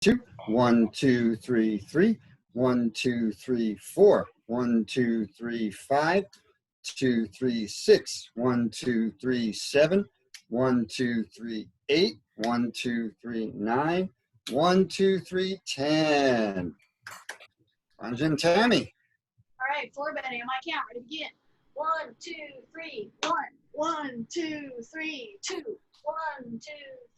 2, 1, 2, 3, 3, 1, 2, 3, 4, 1, 2, 3, 5, 2, 3, 6, 1, 2, 3, 7, 1, 2, 3, 8, 1, 2, 3, 9, 1, 2, 3, 10. Sponge and Tammy. All right, floor bending on my count. Ready to begin. 1, 2, 3, 1. 1, 2, 3, 2. 1, 2,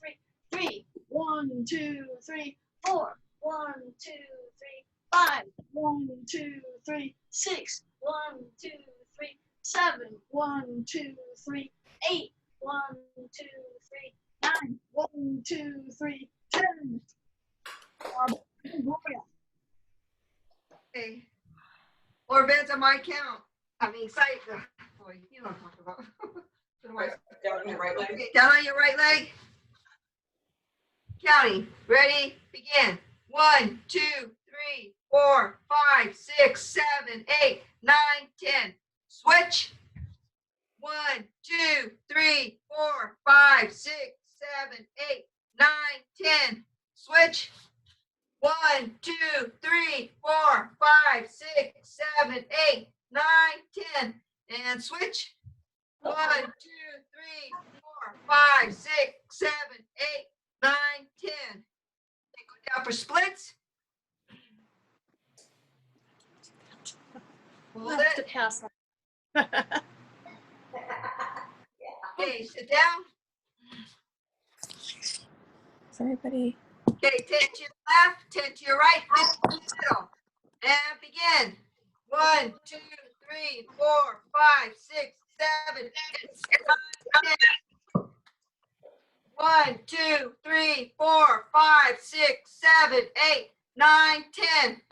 3, 3. 1, 2, 3, 4. 1, 2, 3, 5. 1, 2, 3, 6. 1, 2, 3, 7. 1, 2, 3, 8. 1, 2, 3, 9. 1, 2, 3, 10. Okay. Floor bends on my count. I'm excited. Boy, you know what I'm talking about. Down on your right leg. Okay, down on your right leg. Counting. Ready? Begin. 1, 2, 3, 4, 5, 6, 7, 8, 9, 10. Switch. 1, 2, 3, 4, 5, 6, 7, 8, 9, 10. Switch. 1, 2, 3, 4, 5, 6, 7, 8, 9, 10. And switch. 1, 2, 3, 4, 5, 6, 7, 8, 9, 10. Okay, go down for splits. Hold have to it. pass. Okay, sit down. Sorry, buddy. Okay, 10 to your left, 10 to your right, 50 to the middle. And begin. 1, 2, 3, 4, 5, 6, 7, 8, 9, 10. 1, 2, 3, 4, 5, 6, 7, 8, 9, 10.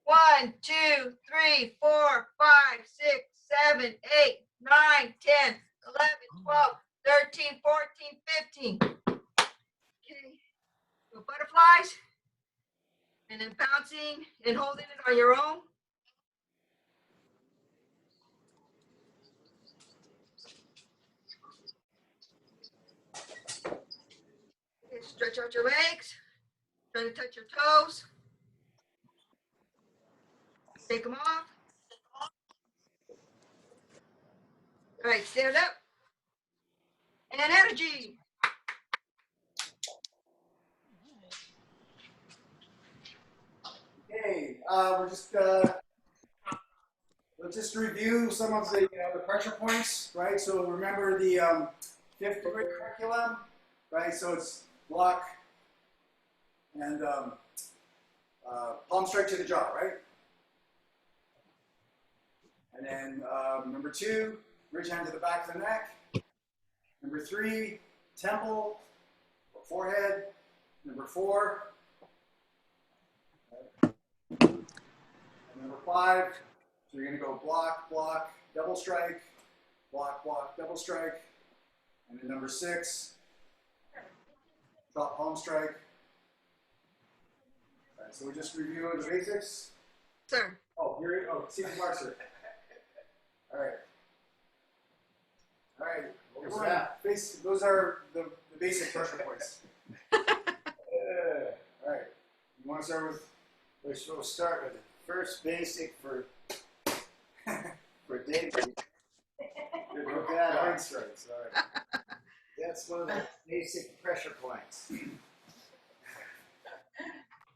1, 2, 3, 4, 5, 6, 7, 8, 9, 10, 11, 12, 13, 14, 15. Okay. So butterflies. And then bouncing and holding it on your own. Okay, stretch out your legs. Try to touch your toes. Take them off. All right, stand up. And energy. Okay, let's just review some of the pressure points, right? So remember the 5th grade curriculum, right? So it's block and palm strike to the jaw, right? And then number 2, reach hand to the back of the neck. Number 3, temple, forehead. Number 4. And number 5, so you're going to go block, block, double strike, block, block, double strike. And then number 6, drop palm strike. All right, so we're just reviewing the basics. Sir. Oh, here, Steve Marcer. All right. All right. So those are the basic pressure points. All right. You want to start with? We'll start with the first basic for David. Look that up. Strikes. All right. That's one of the basic pressure points. Not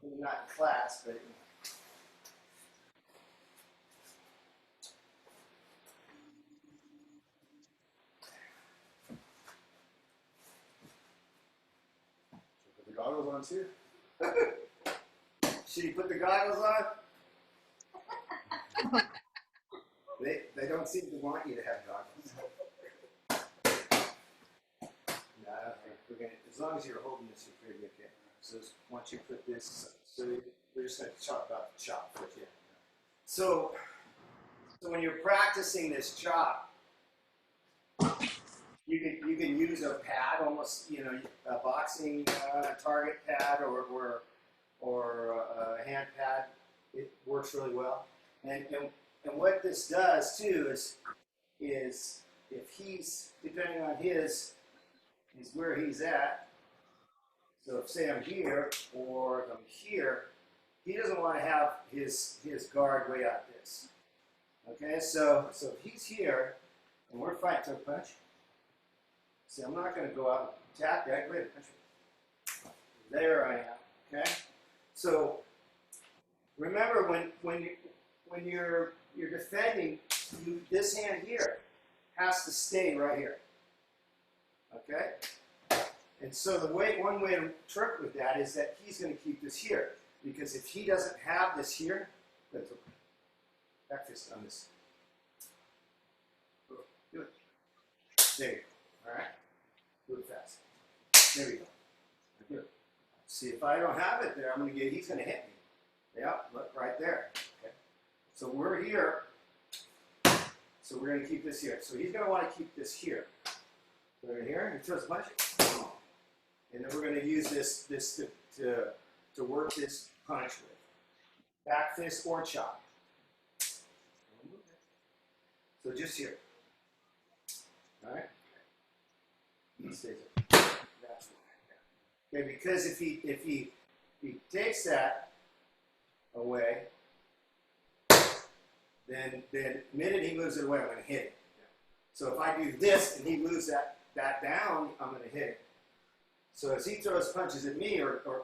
in class, but Put the goggles on too. should you put the goggles on? They don't seem to want you to have goggles. No, we're gonna, as long as you're holding this, you're pretty okay. So once you put this, so we're just going to talk about the chop first. Yeah. So when you're practicing this chop, you can use a pad, almost a boxing target pad or a hand pad. It works really well. And what this does too is if he's depending on his where he's at. So if say I'm here or if I'm here, he doesn't want to have his guard way out this. Okay, so if he's here and we're fighting to a punch, see, I'm not going to go out and attack that. Go ahead, punch me. There I am. Okay, so remember when you're defending, this hand here has to stay right here. Okay, and so one way to trick with that is that he's going to keep this here, because if he doesn't have this here, that's okay. Back fist on this. Do it. There you go. All right. Do it fast. There we go. Good. See, if I don't have it there, he's going to hit me. Yeah, look right there. Okay. So we're here. So we're going to keep this here. So he's going to want to keep this here. So right here, he throws a punch. And then we're going to use this to work this punch with. Back fist or chop. So just here. All right. He stays there. That's right. Okay, because if he takes that away, then the minute he moves it away, I'm going to hit it. So if I do this and he moves that down, I'm going to hit it. So as he throws punches at me, or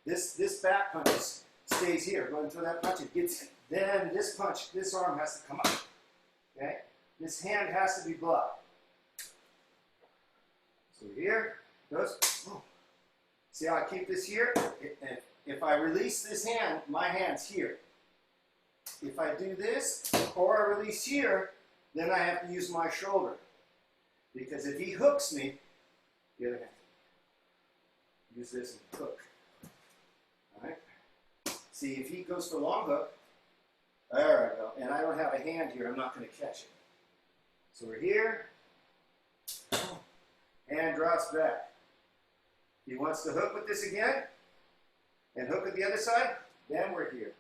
this back punch stays here. Go and throw that punch. It gets then this arm has to come up. Okay, this hand has to be blocked. So here goes. See how I keep this here? If I release this hand, my hand's here. If I do this or I release here, then I have to use my shoulder, because if he hooks me, the other hand. Use this and hook. All right. See, if he goes for long hook, there I go, and I don't have a hand here, I'm not going to catch it. So we're here, hand drops back. He wants to hook with this again, and hook with the other side, then we're here.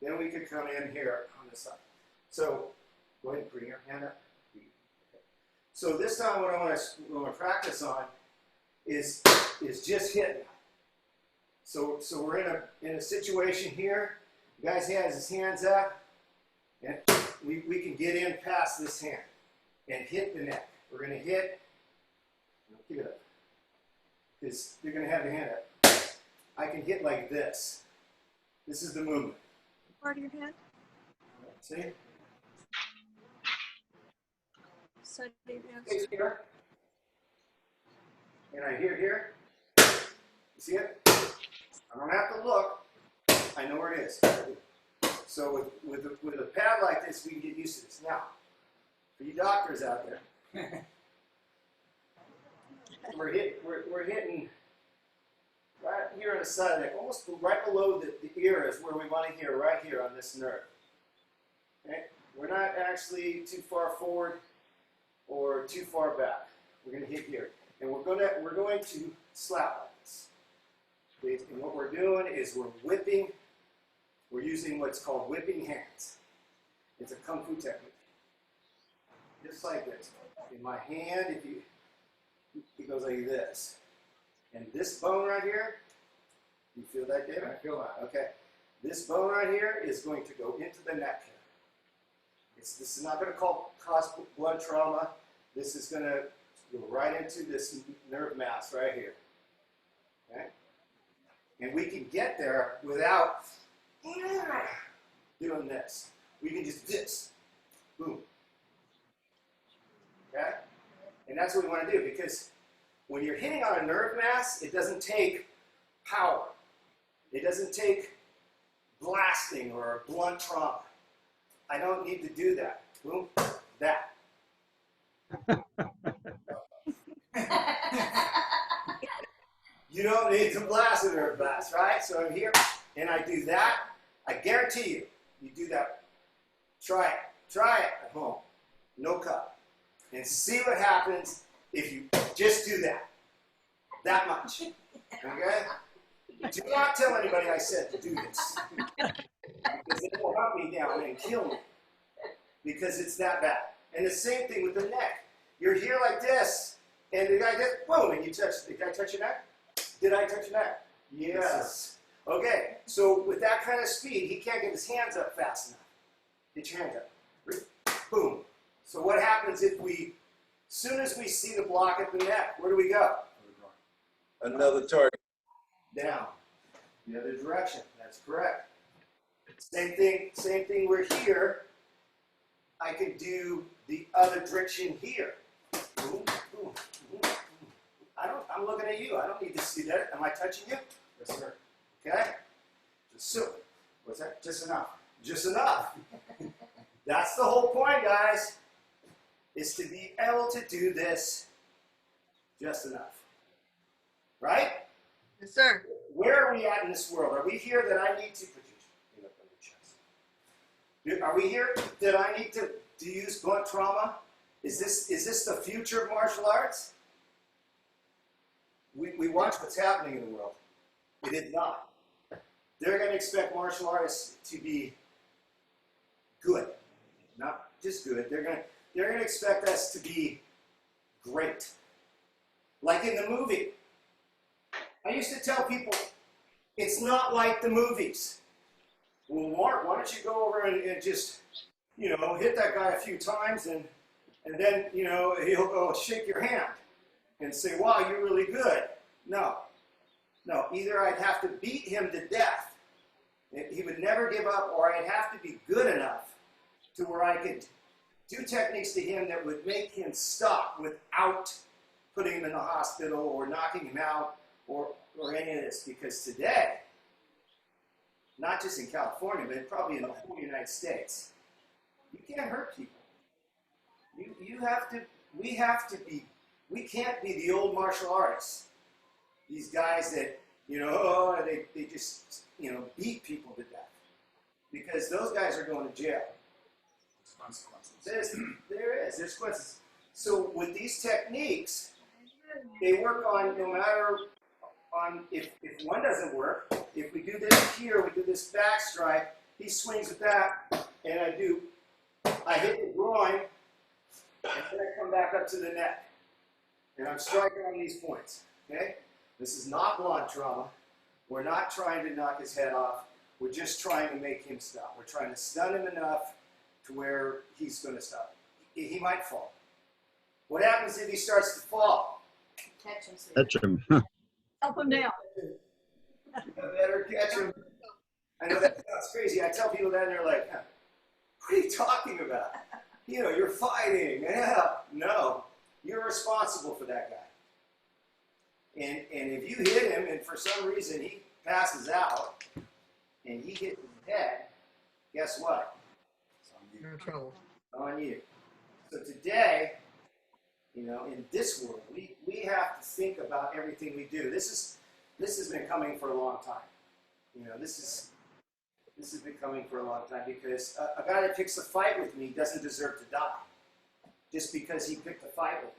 Then we could come in here on this side. So go ahead and bring your hand up. Okay. So this time what I want to practice on is just hitting. So we're in a situation here. The guy has his hands up, and we can get in past this hand and hit the neck. We're going to hit. Keep it up, because you're going to have your hand up. I can hit like this. This is the movement. Part of your hand. See? Side of your hand. Hey, here. And I hear here. You see it? I don't have to look. I know where it is. So with a pad like this, we can get used to this. Now, for you doctors out there, we're hitting right here on the side of the neck, almost right below the ear is where we want to hear, right here on this nerve. Okay? We're not actually too far forward or too far back. We're going to hit here. And we're going to slap like this. And what we're doing is we're whipping. We're using what's called whipping hands. It's a kung fu technique. Just like this. In my hand, it goes like this. And this bone right here, you feel that, David? I feel that. Okay. This bone right here is going to go into the neck here. This is not going to cause blood trauma. This is going to go right into this nerve mass right here. Okay? And we can get there without doing this. We can just this. Boom. Okay? And that's what we want to do, because when you're hitting on a nerve mass, it doesn't take power. It doesn't take blasting or blunt trauma. I don't need to do that. Boom. That. You don't need to blast a nerve blast, right? So I'm here, and I do that. I guarantee you, you do that. Try it. Try it at home. No cut. And see what happens if you just do that. That much. Okay? Do not tell anybody I said to do this. Because it will hunt me down and kill me. Because it's that bad. And the same thing with the neck. You're here like this, and the guy does, boom, and you touch, the guy touch your neck? Did I touch your neck? Yes. Okay, so with that kind of speed, he can't get his hands up fast enough. Get your hands up. Boom. So what happens if we, as soon as we see the block at the neck, where do we go? Another target. Down. The other direction. That's correct. Same thing we're here. I can do the other direction here. Boom, boom, boom, boom. I'm looking at you. I don't need to see that. Am I touching you? Yes, sir. Okay? So, what's that? Just enough. Just enough. That's the whole point, guys, is to be able to do this just enough. Right? Yes, sir. Where are we at in this world? Are we here that I need to put your up on your chest? Are we here that I need to use blunt trauma? Is this the future of martial arts? We watch what's happening in the world. It is not. They're going to expect martial artists to be good, not just good. They're going to expect us to be great, like in the movie. I used to tell people, it's not like the movies. Well, Mark, why don't you go over and just, hit that guy a few times and then, he'll go shake your hand and say, wow, you're really good. No. Either I'd have to beat him to death. He would never give up, or I'd have to be good enough to where I could do techniques to him that would make him stop without putting him in the hospital or knocking him out or any of this. Because today, not just in California, but probably in the whole United States, you can't hurt people. We can't be the old martial artists. These guys that, they just, beat people to death. Because those guys are going to jail. There's consequences. So with these techniques, they work on no matter if one doesn't work, if we do this here, we do this back strike, he swings with that, and I hit the groin, and then I come back up to the neck. And I'm striking on these points, okay? This is not blunt trauma. We're not trying to knock his head off. We're just trying to make him stop. We're trying to stun him enough to where he's going to stop. He might fall. What happens if he starts to fall? Catch him. Catch him. Help him down. You better catch him. I know that sounds crazy. I tell people that and they're like, what are you talking about? You're fighting. Yeah. No, you're responsible for that guy. And if you hit him and for some reason he passes out and he hits his head, guess what? You're in trouble. It's on you. So today, in this world, we have to think about everything we do. This has been coming for a long time. This has been coming for a long time because a guy that picks a fight with me doesn't deserve to die just because he picked a fight with me.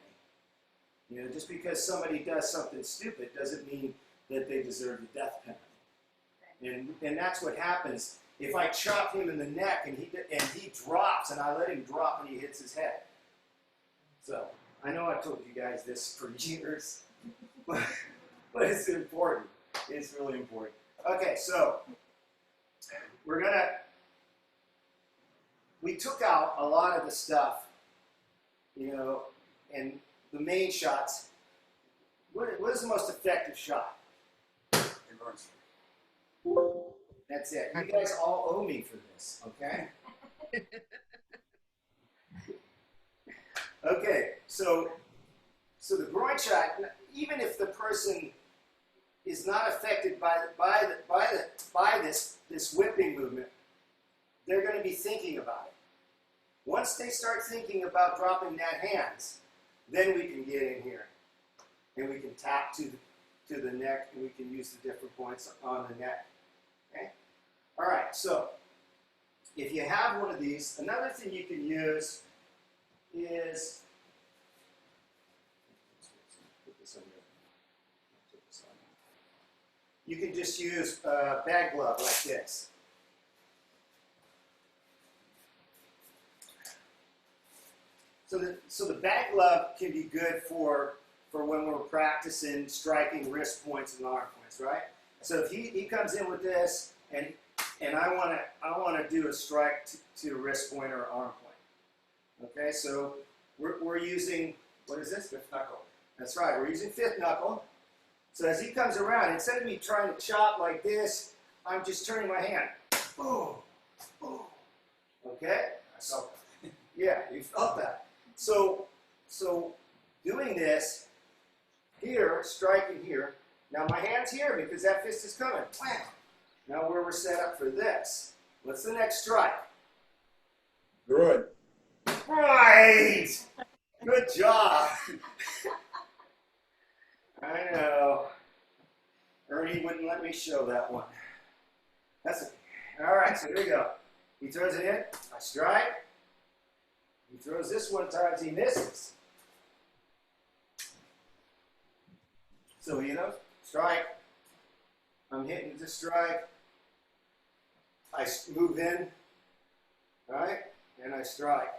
Just because somebody does something stupid doesn't mean that they deserve the death penalty. And that's what happens if I chop him in the neck and he drops and I let him drop and he hits his head. So I know I've told you guys this for years, but it's important. It's really important. Okay, so we took out a lot of the stuff, and the main shots. What is the most effective shot? That's it. You guys all owe me for this, okay? Okay, so the groin shot, even if the person is not affected by this whipping movement, they're going to be thinking about it. Once they start thinking about dropping that hands, then we can get in here and we can tap to the neck and we can use the different points on the neck. Okay? All right, so if you have one of these, another thing you can use is, put this on you can just use a bag glove like this. So the bag glove can be good for for when we're practicing striking wrist points and arm points, right? So if he comes in with this, and I want to do a strike to a wrist point or arm point. Okay, so we're using, what is this? Fifth knuckle. That's right, we're using fifth knuckle. So as he comes around, instead of me trying to chop like this, I'm just turning my hand. Boom, boom. Okay? I felt that. Yeah, you felt that. So doing this here, striking here. Now my hand's here because that fist is coming. Wham! Now we're set up for this. What's the next strike? Groin. Right! Good job. I know. Ernie wouldn't let me show that one. That's okay. All right, so here we go. He throws it in. I strike. He throws this one times. He misses. So, strike. I'm hitting the strike. I move in. All right? And I strike.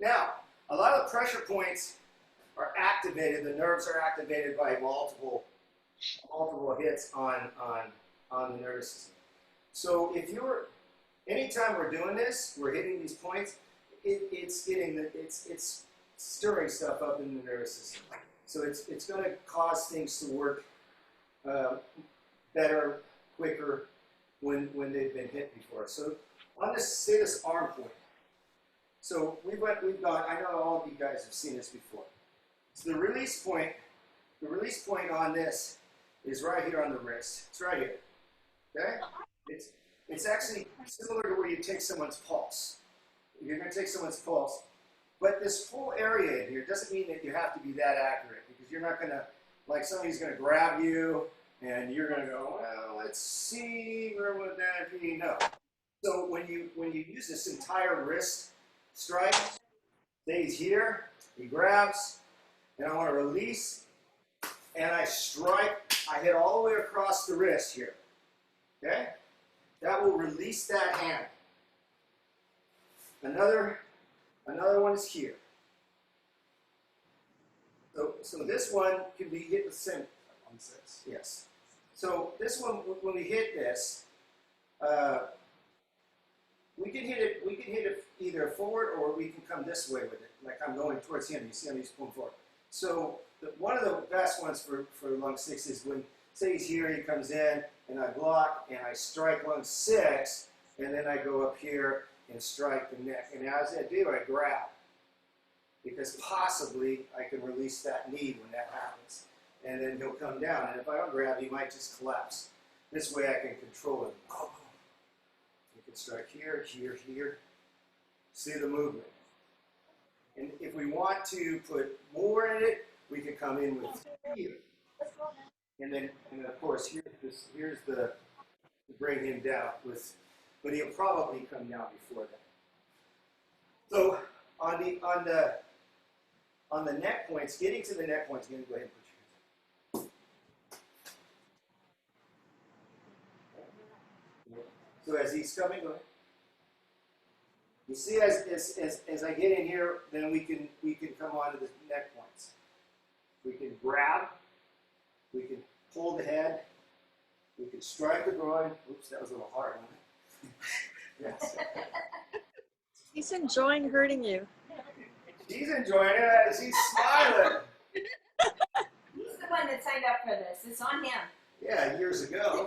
Now, a lot of pressure points are activated. The nerves are activated by multiple hits on the nervous system. So anytime we're doing this, we're hitting these points. It's stirring stuff up in the nervous system. So it's going to cause things to work better, quicker when they've been hit before. So on this arm point. So we've gone. I know all of you guys have seen this before. So the release point on this is right here on the wrist. It's right here. Okay? It's actually similar to where you take someone's pulse. You're going to take someone's pulse, but this whole area in here doesn't mean that you have to be that accurate, because you're not going to, like, somebody's going to grab you and you're going to go, well, let's see, where would that be? No. So when you use this entire wrist strike, stays here, he grabs, and I want to release, and I strike. I hit all the way across the wrist here. Okay? That will release that hand. Another one is here. So this one can be hit with same. 1-6. Yes. So this one, when we hit this, we can hit it either forward, or we can come this way with it. Like I'm going towards him. You see him, he's pulling forward. So one of the best ones for lung 6 is when, say he's here, he comes in, and I block, and I strike lung 6, and then I go up here and strike the neck. And as I do, I grab, because possibly I can release that knee when that happens. And then he'll come down. And if I don't grab, he might just collapse. This way I can control it. You can strike here, here, here. See the movement. And if we want to put more in it, we can come in with here. And then of course, here's the to bring him down with, but he'll probably come down before that. So on the neck points, getting to the neck points, you're going to go ahead and put your hands. So as he's coming, go ahead. You see, as I get in here, then we can come onto the neck points. We can grab, we can pull the head, we can strike the groin. Oops, that was a little hard, wasn't it? Yes. He's enjoying hurting you. She's enjoying it. She's smiling. He's the one that signed up for this. It's on him. Yeah, years ago.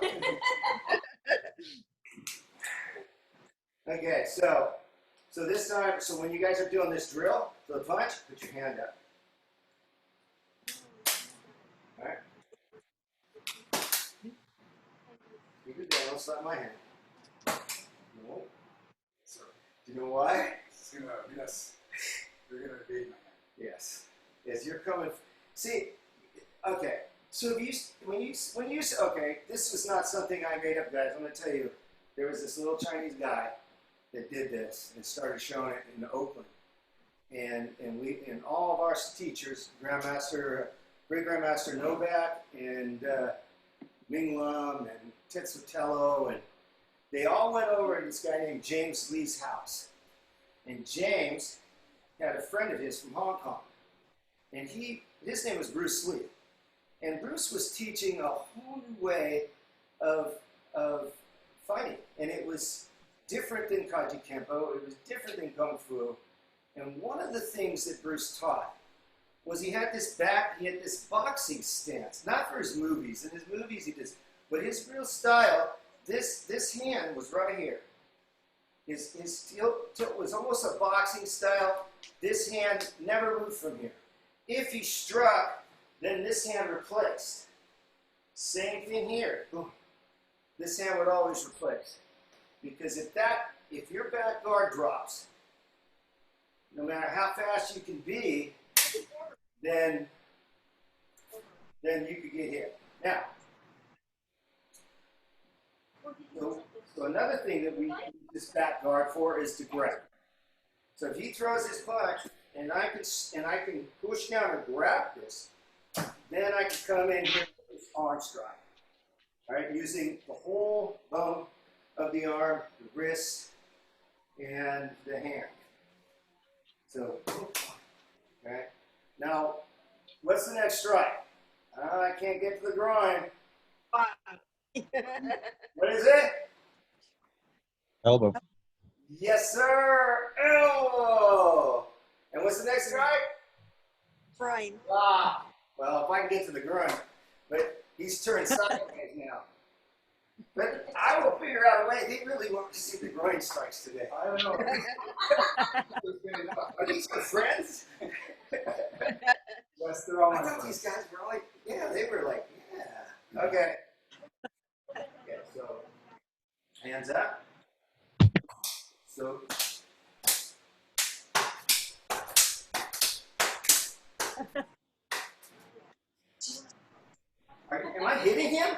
Okay, so this time, so when you guys are doing this drill, for the punch, put your hand up. All right. Keep it down. Don't slap my hand. No. So, Do you know why? it's gonna, yes, you're gonna evade my hand. Yes. Yes, you're coming. See, okay. So when you okay, this was not something I made up, guys. I'm going to tell you, there was this little Chinese guy that did this and started showing it in Oakland, and all of our teachers, Great Grandmaster Novak and Ming Lam and Tetsutelo, and they all went over to this guy named James Lee's house. And James had a friend of his from Hong Kong. And he his name was Bruce Lee. And Bruce was teaching a whole new way of fighting. And it was different than Kaji Kempo. It was different than Kung Fu. And one of the things that Bruce taught was he had this boxing stance, not for his movies. In his movies he does, but his real style, this hand was right here. His tilt was almost a boxing style. This hand never moved from here. If he struck, then this hand replaced. Same thing here. Boom. This hand would always replace. Because if your back guard drops, no matter how fast you can be, then you could get hit. Now, so another thing that we use this back guard for is to grab. So if he throws his punch and I can push down and grab this, then I can come in here with this arm strike. All right, using the whole bone of the arm, the wrist, and the hand. So, okay. Now, what's the next strike? I can't get to the groin. What is it? Elbow. Yes, sir. Elbow. And what's the next strike? Groin. Ah. Well, if I can get to the groin, but he's turned sideways now. But I will figure out a way. They really want to see the groin strikes today. I don't know. Are these your friends? Yes, they're all I my thought friends. these guys were like, yeah, they were like, yeah. Okay. Okay, so hands up. So am I hitting him?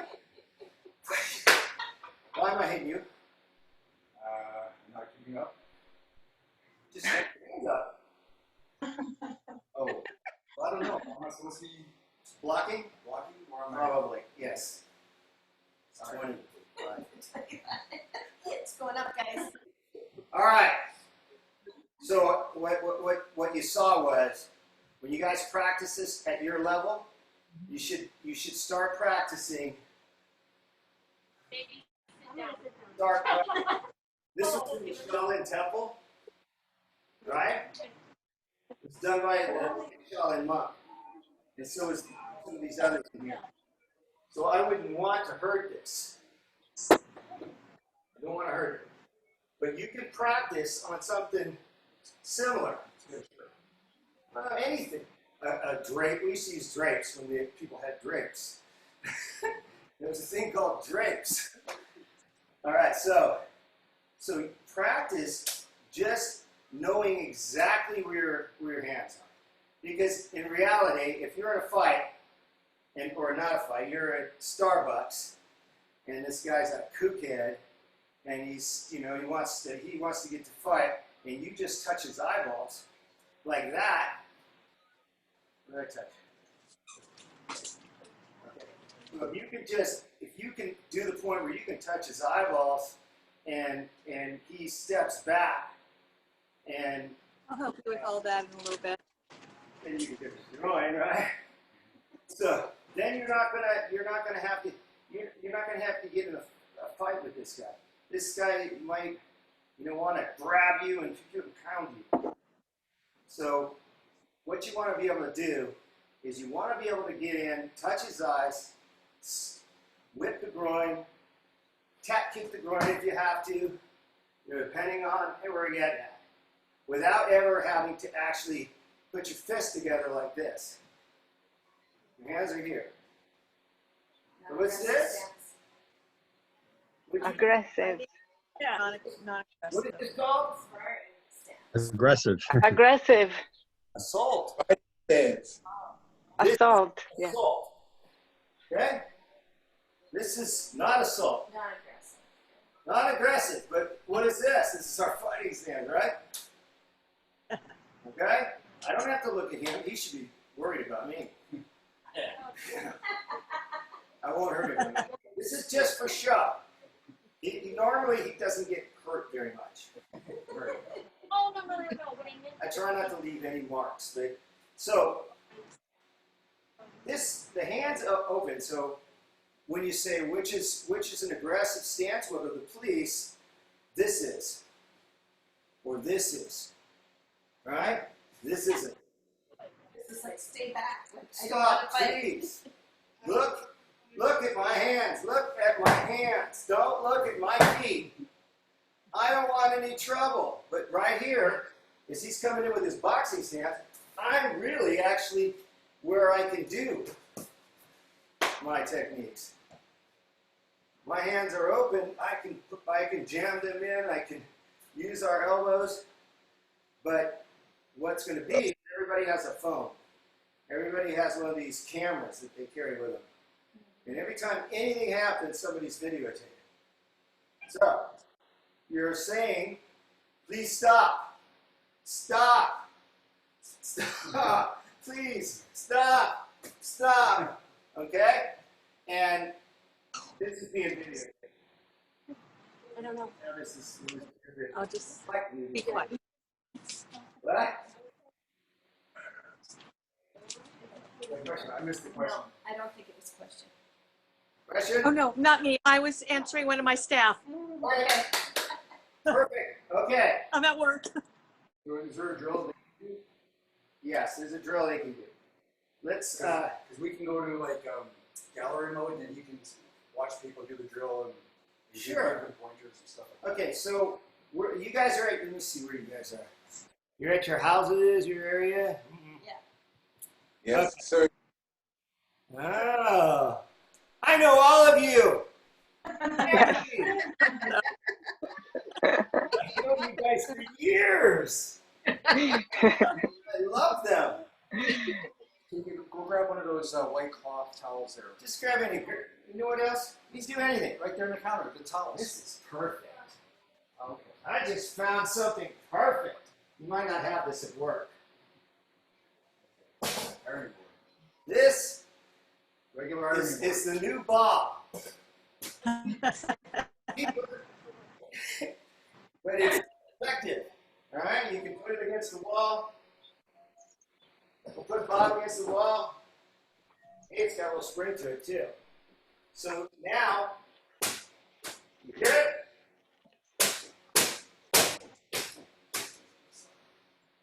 Why am I hitting you? Not keeping up. Just stick your hands up. Oh, well, I don't know. Am I supposed to be Blocking? blocking or am I? Probably, yes. Sorry. 20. It's going up, guys. All right. So what you saw was when you guys practice this at your level, you should start practicing. This was in the Shaolin Temple, right? It's done by the Shaolin monk, and so is some of these others in here. So I wouldn't want to hurt this. I don't want to hurt it. But you can practice on something similar. Anything. A drape. We used to use drapes when people had drapes. There was a thing called drapes. All right, so practice just knowing exactly where your hands are. Because in reality, if you're in a fight, or not a fight, you're at Starbucks, and this guy's a kookhead, and he's, he wants to get to fight, and you just touch his eyeballs like that. What did I touch? Okay. So if you can do the point where you can touch his eyeballs, and he steps back, and I'll help you with all that in a little bit. then you can get his groin, right? So then you're not gonna have to get in a fight with this guy. This guy might, want to grab you and pound you. So what you want to be able to do is you want to be able to get in, touch his eyes, whip the groin, tap kick the groin if you have to, depending on where we're getting at, without ever having to actually put your fists together like this. Your hands are here. So what's this? Aggressive. Yeah. Not What is this called? Aggressive. Aggressive. Assault. Dance. Assault. Yeah. Assault. Okay? This is not assault. Not aggressive. Not aggressive, but what is this? This is our fighting stance, right? Okay? I don't have to look at him. He should be worried about me. I won't hurt him. This is just for show. Normally he doesn't get hurt very much. Oh, no. I try not to leave any marks. So the hands are open. So when you say which is an aggressive stance, whether the police, this is, or this is, all right? This isn't. This is like stay back. Like, I don't Stop, want to fight. please. Look at my hands. Look at my hands. Don't look at my feet. I don't want any trouble. But right here, as he's coming in with his boxing stance, I'm really actually where I can do my techniques. My hands are open. I can jam them in. I can use our elbows. But what's going to be, everybody has a phone. Everybody has one of these cameras that they carry with them. And every time anything happens, somebody's videotaping. So, you're saying, please stop. Stop. Stop. Please, stop. Stop. Okay? And this is being videotaped. I don't know. Now this is I'll just like be quiet. What? I missed the question. No, I don't think it was a question. Question? Oh, no, not me. I was answering one of my staff. Okay. Perfect. Okay. I'm at work. Is there a drill? Yes, there's a drill they can do. Let's, Because we can go to like gallery mode, and then you can watch people do the drill and Sure. give pointers and stuff like okay, so you guys are at, let me see where you guys are. You're at your houses, your area? Yes, sir. Oh, I know all of you. I've known you guys for years. I love them. that. Can you go grab one of those white cloth towels there? Just grab any. You know what else? Please do anything. Right there on the counter, the towels. This is perfect. Okay. I just found something perfect. You might not have this at work. Ironing board. This Regular ironing board. is the new Bob. But it's effective. All right, you can put it against the wall. We'll put Bob against the wall. Hey, it's got a little spring to it too. So now, you hear it?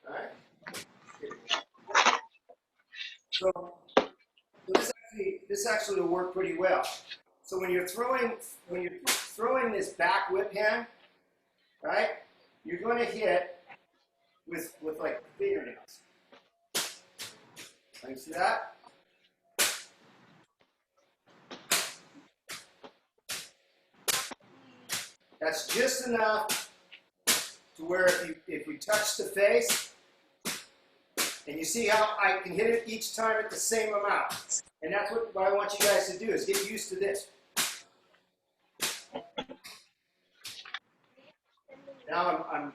All right. So this actually will work pretty well. So when you're throwing this back whip hand, right? You're going to hit with like fingernails. Can you see that? That's just enough to where if you touch the face, and you see how I can hit it each time at the same amount. And that's what I want you guys to do, is get used to this. Now I'm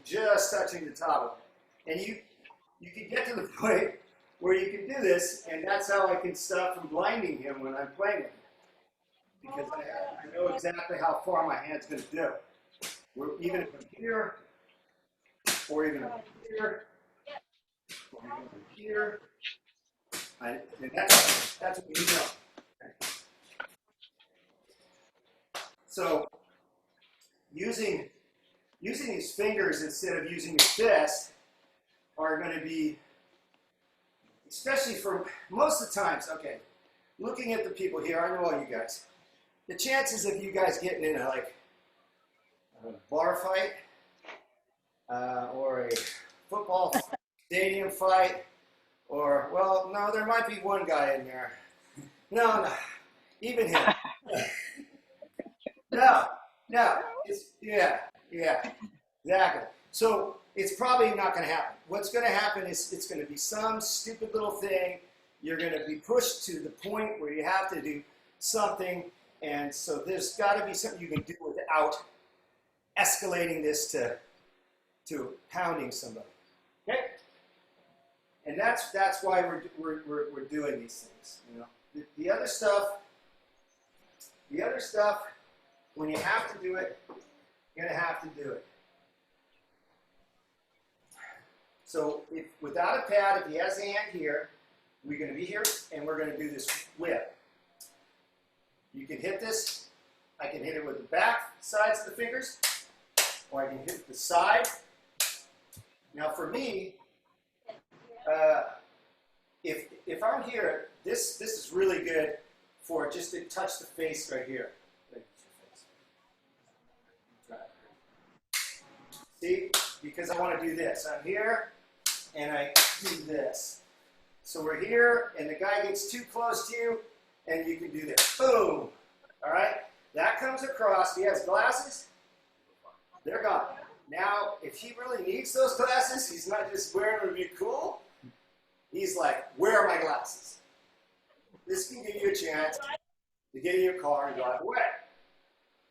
just touching the top of it. And you can get to the point where you can do this, and that's how I can stop from blinding him when I'm playing with him. Because I know exactly how far my hand's going to do. Even if I'm here, or even if I'm here, or even if I'm here, and that's what you know. So using these fingers instead of using your fist are going to be, especially for most of the times, okay, looking at the people here, I know all you guys. The chances of you guys getting in a bar fight or a football stadium fight, or, well, no, there might be one guy in there. No, even him. No, yeah, exactly. So it's probably not going to happen. What's going to happen is it's going to be some stupid little thing. You're going to be pushed to the point where you have to do something, and so there's got to be something you can do without escalating this to pounding somebody. Okay? And that's why we're doing these things. You know, the other stuff, when you have to do it, you're gonna have to do it. So without a pad, if he has a hand here, we're going to be here, and we're going to do this whip. You can hit this. I can hit it with the back sides of the fingers, or I can hit the side. Now for me, if I'm here, this is really good for just to touch the face right here. See, because I want to do this. I'm here, and I do this. So we're here, and the guy gets too close to you, and you can do this. Boom. All right? That comes across. He has glasses. They're gone. Now, if he really needs those glasses, he's not just wearing them to be cool. He's like, where are my glasses? This can give you a chance to get in your car and drive away.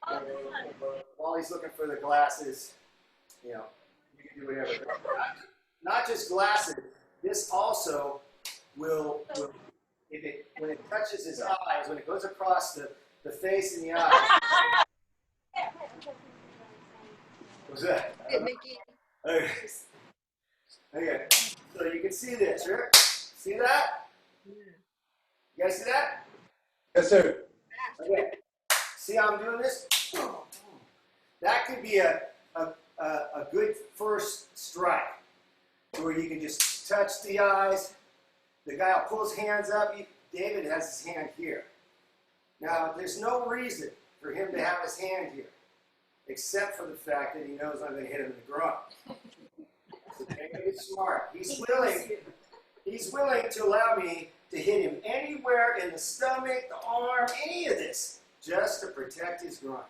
And while he's looking for the glasses, you know, you can do whatever. Not just glasses. This also will when it touches his eyes, when it goes across the face and the eyes. What's that? Mickey. Okay. Okay. So you can see this, right? See that? You guys see that? Yes, sir. Okay. See how I'm doing this? That could be a good first strike, where you can just touch the eyes. The guy will pull his hands up. David has his hand here. Now, there's no reason for him to have his hand here, except for the fact that he knows I'm going to hit him in the groin. So David's smart. He's willing to allow me to hit him anywhere in the stomach, the arm, any of this, just to protect his groin.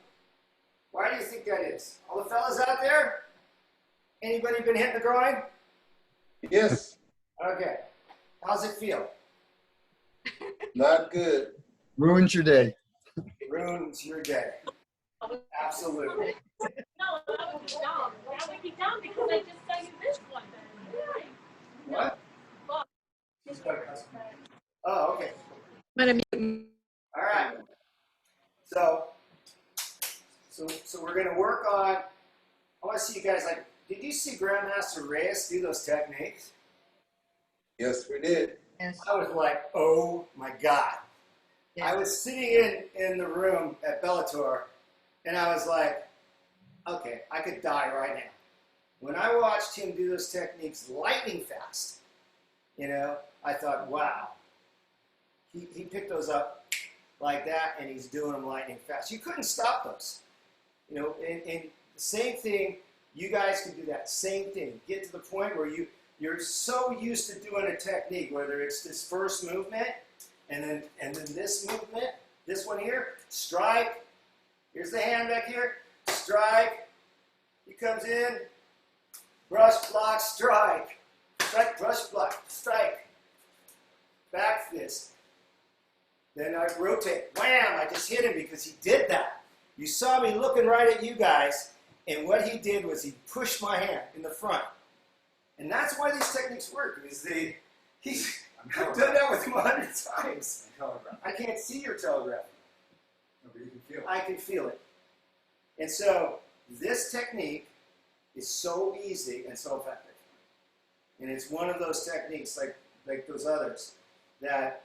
Why do you think that is? All the fellas out there? Anybody been hit in the groin? Yes. Okay. How's it feel? Not good. Ruins your day. Ruins your day. Absolutely. No, that would be dumb. That would be dumb because I just saw you this one. Right? What? Look. He's got a custom. Oh, okay. I'm going to mute. All right. So we're going to work on, I want to see you guys, like, did you see Grandmaster Reyes do those techniques? Yes, we did. Yes. I was like, oh my God. Yeah. I was sitting in the room at Bellator, and I was like, okay, I could die right now. When I watched him do those techniques lightning fast, you know, I thought, wow. He picked those up like that, and he's doing them lightning fast. You couldn't stop those. You know, and the same thing, you guys can do that same thing. Get to the point where you're so used to doing a technique, whether it's this first movement, and then this movement, this one here, strike. Here's the hand back here, strike. He comes in, brush, block, strike. Strike, brush, block, strike. Back fist. Then I rotate, wham, I just hit him because he did that. You saw me looking right at you guys, and what he did was he pushed my hand in the front. And that's why these techniques work, is I've done that with him 100 times. I can't see your telegraph. No, but you can feel it. I can feel it. And so this technique is so easy and so effective. And it's one of those techniques, like those others, that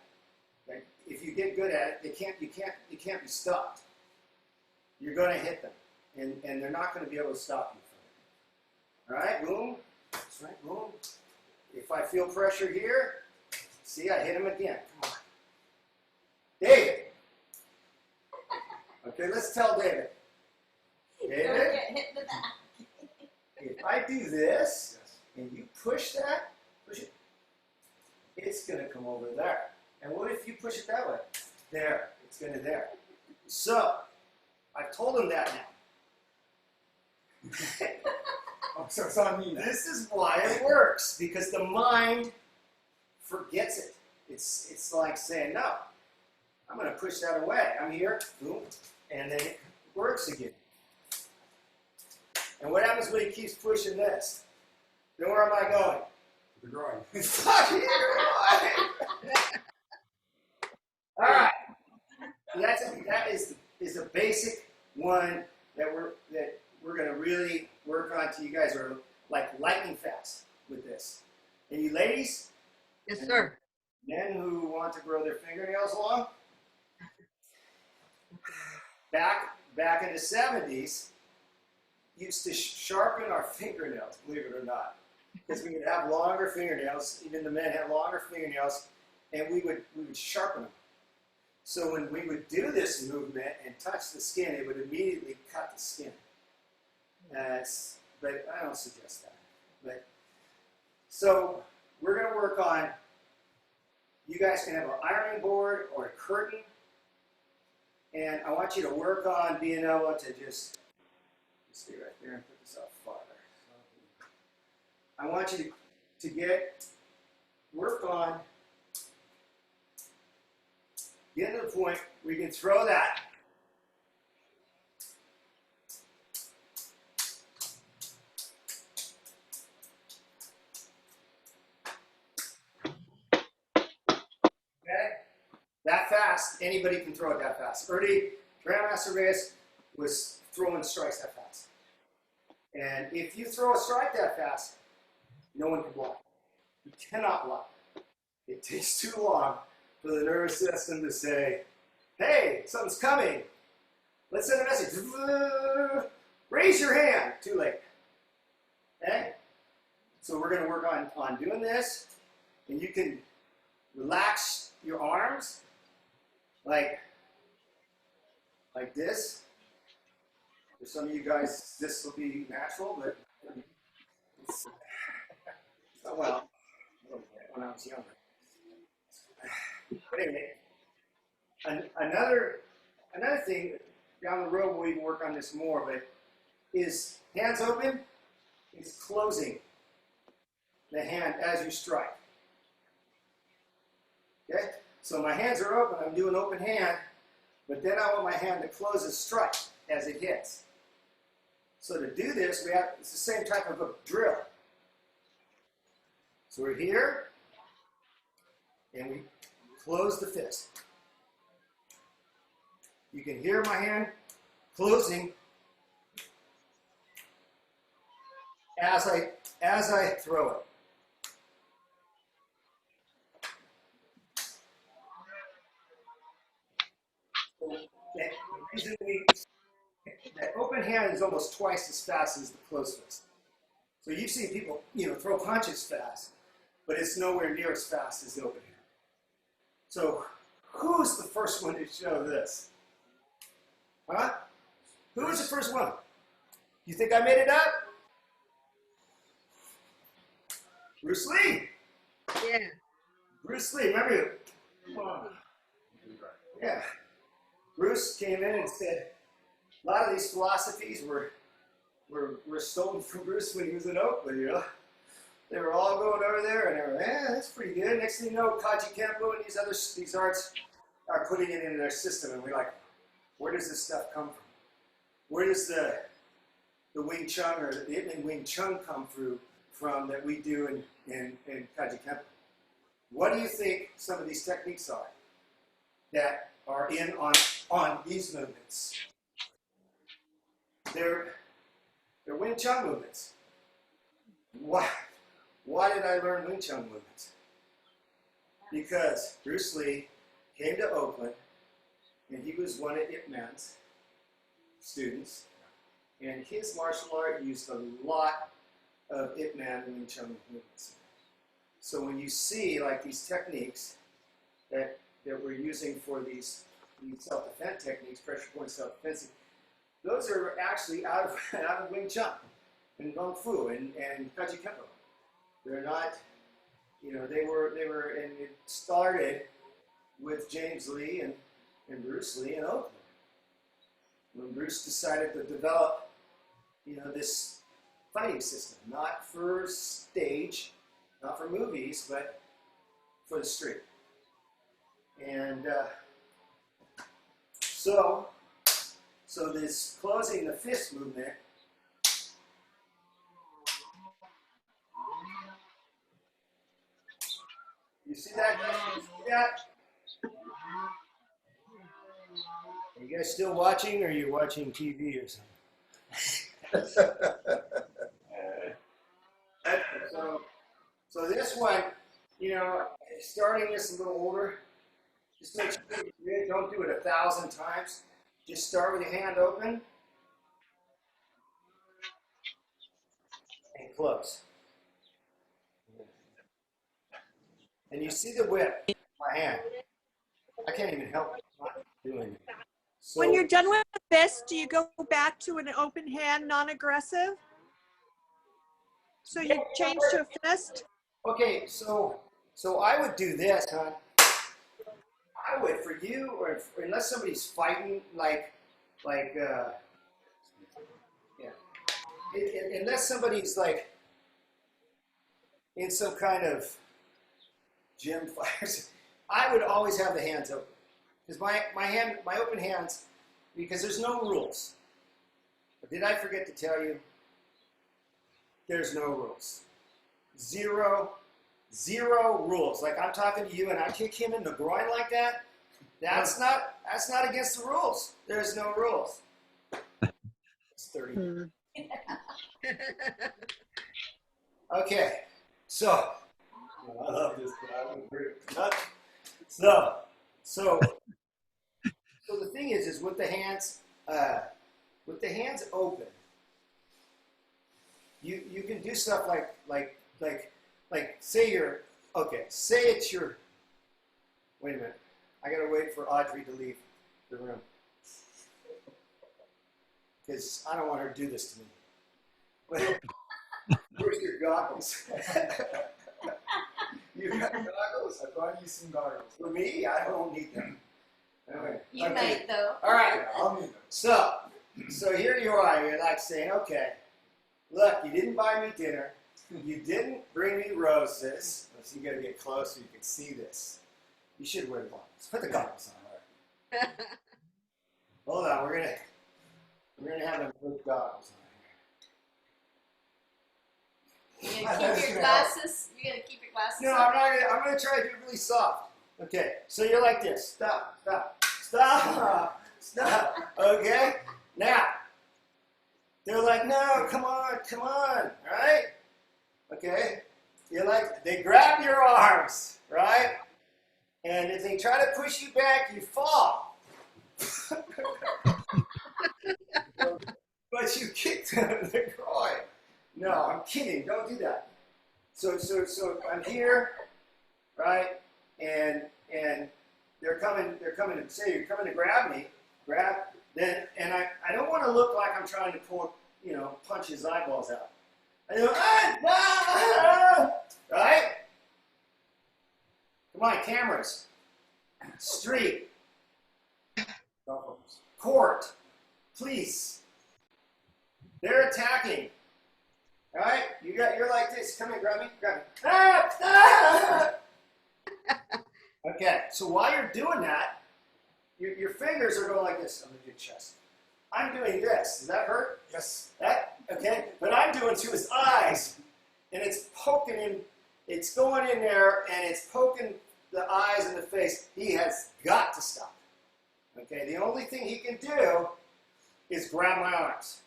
if you get good at it, you can't be stopped. You're going to hit them, and they're not going to be able to stop you from it. All right, boom. That's right, boom. If I feel pressure here, see, I hit him again. Come on. David. Okay, let's tell David. David, Don't get hit in the back. if I do this, and you push it, it's going to come over there. And what if you push it that way? There, it's going to there. So, I've told him that now. Oh, so it's on me. This is why it works, because the mind forgets it. It's like saying, no, I'm going to push that away. I'm here, boom, and then it works again. And what happens when he keeps pushing this? Then where am I going? The groin. Fuck you! All right. That is a basic one that we're going to really work on till you guys are like lightning fast with this. And you ladies, Yes, sir. Men who want to grow their fingernails long. Back in the 70s, used to sharpen our fingernails, believe it or not, because we would have longer fingernails. Even the men had longer fingernails, and we would sharpen them. So when we would do this movement and touch the skin, it would immediately cut the skin. But I don't suggest that. So we're going to work on. You guys can have an ironing board or a curtain, and I want you to work on being able to just stay right there and put this up farther. I want you to work on getting to the point where you can throw that. Okay? That fast, anybody can throw it that fast. Grandmaster Reyes was throwing strikes that fast. And if you throw a strike that fast, no one can block. You cannot block. It takes too long for the nervous system to say, hey, something's coming. Let's send a message. Raise your hand. Too late. Okay? So we're going to work on doing this. And you can relax your arms like this. For some of you guys, this will be natural, but it's, oh well, when I was younger. But anyway, another thing down the road, we'll even work on this more, but is hands open, is closing the hand as you strike. Okay? So my hands are open, I'm doing open hand, but then I want my hand to close and strike as it hits. So to do this, it's the same type of a drill. So we're here, and we close the fist. You can hear my hand closing as I throw it. That open hand is almost twice as fast as the closed fist. So you've seen people, throw punches fast, but it's nowhere near as fast as the open hand. So who's the first one to show this? Huh? Who was the first one? You think I made it up? Bruce Lee. Yeah. Bruce Lee, remember? Yeah. Bruce came in and said a lot of these philosophies were stolen from Bruce when he was in Oakland, They were all going over there and they were, that's pretty good. Next thing you know, Kaji Kempo and these arts are putting it into their system, and we're like, where does this stuff come from? Where does the Wing Chun or the Ip Man Wing Chun come from that we do in Kaji Kempo? What do you think some of these techniques are that are in on these movements? They're Wing Chun movements. Why did I learn Wing Chun movements? Because Bruce Lee came to Oakland, and he was one of Ip Man's students, and his martial art used a lot of Ip Man and Wing Chun movements. So when you see like these techniques that we're using for these self-defense techniques, pressure point self-defense, those are actually out of Wing Chun and Kung Fu and Kaji Kempo. They're not, they were, and it started with James Lee and Bruce Lee in Oakland. When Bruce decided to develop, this fighting system, not for stage, not for movies, but for the street. And so this closing the fist movement, you see that? You see that? Are you guys still watching, or are you watching TV or something? So this one, starting this a little older, just make sure you really don't do it 1,000 times. Just start with your hand open and close. And you see the whip in my hand. I can't even help not doing it. So, When you're done with this, do you go back to an open hand, non-aggressive? So you change to a fist? okay, so I would do this, hon. I would, for you, or unless somebody's fighting, unless somebody's like in some kind of gym fight, I would always have the hands open. Because my open hands, because there's no rules. But did I forget to tell you? There's no rules. Zero rules. Like I'm talking to you and I kick him in the groin like that. That's not against the rules. There's no rules. It's 30. Okay, so I love this, but I don't agree. So the thing is with the hands open, you can do stuff like say it's your. Wait a minute, I gotta wait for Audrey to leave the room because I don't want her to do this to me. Where's your goggles? You got goggles? I brought you some goggles. For me, I don't need them. Anyway, You might though. all right. Yeah, I'll need them. So here you are. You're like saying, okay, look, you didn't buy me dinner. You didn't bring me roses. So you got to get close so you can see this. You should wear the goggles. Put the goggles on. All right. Hold on. We're gonna have them put goggles on. You're gonna keep your glasses. You're gonna keep your glasses. No, on? I'm gonna try to do it really soft. Okay, so you're like this. Stop. Okay? Now, they're like, no, come on, right? Okay? You're like, they grab your arms, right? And if they try to push you back, you fall. But you kick them in the groin. No, I'm kidding. Don't do that. So I'm here, right? And they're coming to say you're coming to grab me, then I don't want to look like I'm trying to punch his eyeballs out. I go, right? Come on, cameras. Street. Court. Police. They're attacking. Right? You're like this. Come here, grab me. Okay, so while you're doing that, your fingers are going like this on your chest. I'm doing this. Does that hurt? Yes. Okay? But I'm doing to his eyes. And it's poking him. It's going in there and it's poking the eyes and the face. He has got to stop. Okay? The only thing he can do is grab my arms.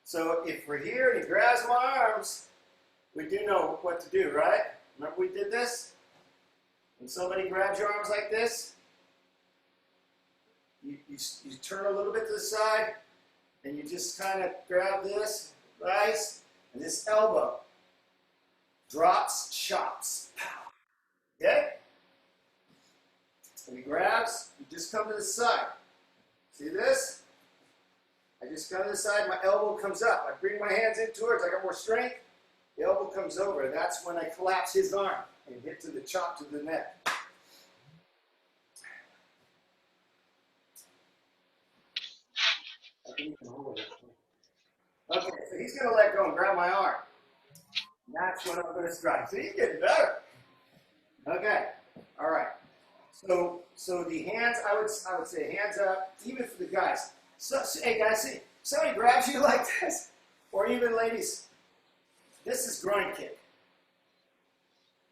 So if we're here and he grabs my arms, we do know what to do, right? Remember we did this? When somebody grabs your arms like this, you turn a little bit to the side, and you just kind of grab this, right? And this elbow drops, chops, pow. Okay? And he grabs, you just come to the side. See this? I just come to the side, my elbow comes up. I bring my hands in towards, I got more strength. The elbow comes over, and that's when I collapse his arm and hit to the chop to the neck. Okay, so he's going to let go and grab my arm. And that's when I'm going to strike. So he's getting better. Okay, all right. So the hands, I would say hands up, even for the guys. So, hey guys, see, somebody grabs you like this, or even ladies, this is groin kick.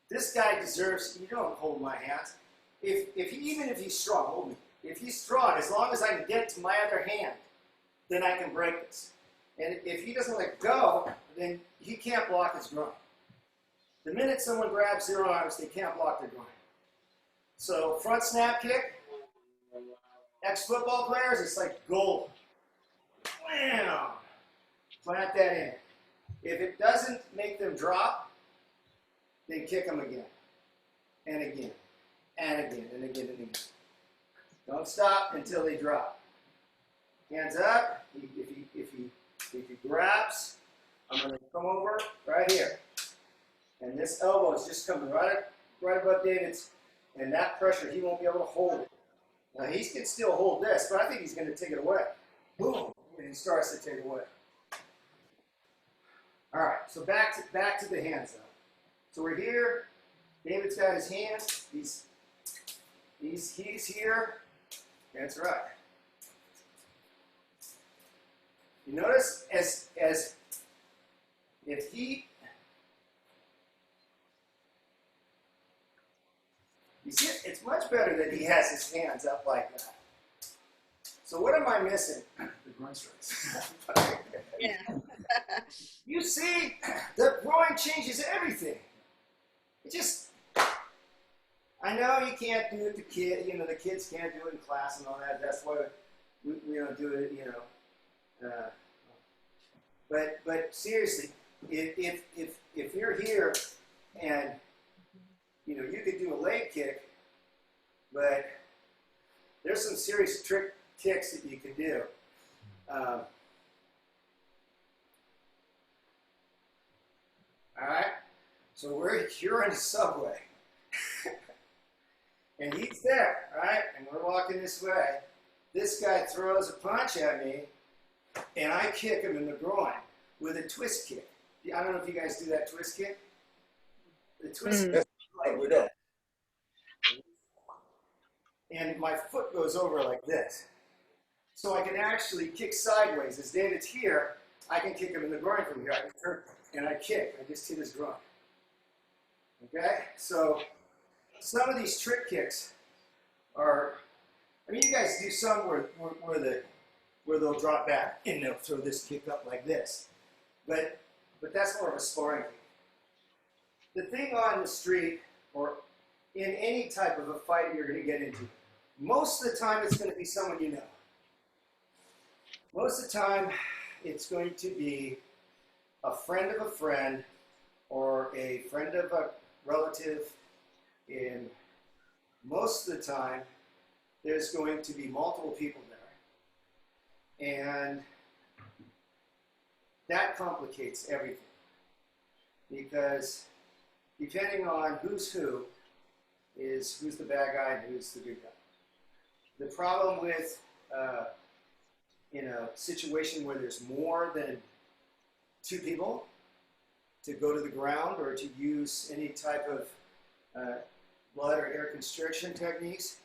This guy deserves, you don't hold my hands. Even if he's strong, hold me. If he's strong, as long as I can get to my other hand, then I can break this. And if he doesn't let go, then he can't block his groin. The minute someone grabs their arms, they can't block their groin. So front snap kick, ex-football players, it's like gold. Wham! Plant that in. If it doesn't make them drop, then kick them again, and again, and again, and again, and again. Don't stop until they drop. Hands up. If he grabs, I'm going to come over right here. And this elbow is just coming right above David's, and that pressure, he won't be able to hold it. Now, he can still hold this, but I think he's going to take it away. Boom, and he starts to take away. All right, so back to the hands up. So we're here. David's got his hands. He's here. That's right. You notice as if he, you see, it's much better that he has his hands up like that. So what am I missing? The groin strikes. Yeah. You see, the groin changes everything. It just, I know you can't do it to kids, the kids can't do it in class and all that. That's why we don't do it, But seriously, if you're here and, you could do a leg kick, but there's some serious trick kicks that you can do. All right, so you're in a subway, and he's there, right? And we're walking this way. This guy throws a punch at me, and I kick him in the groin with a twist kick. I don't know if you guys do that twist kick. The twist kick, like We don't. and my foot goes over like this, so I can actually kick sideways. As David's here, I can kick him in the groin from here. I can turn and I kick. I just hit his groin. Okay? So some of these trick kicks are, you guys do some where they'll drop back and they'll throw this kick up like this. But that's more of a sparring kick. The thing on the street or in any type of a fight you're going to get into, most of the time it's going to be someone you know. Most of the time it's going to be a friend of a friend or a friend of a relative. And most of the time there's going to be multiple people there. And that complicates everything. Because depending on who's who is who's the bad guy and who's the good guy. The problem with in a situation where there's more than two people to go to the ground or to use any type of blood or air constriction techniques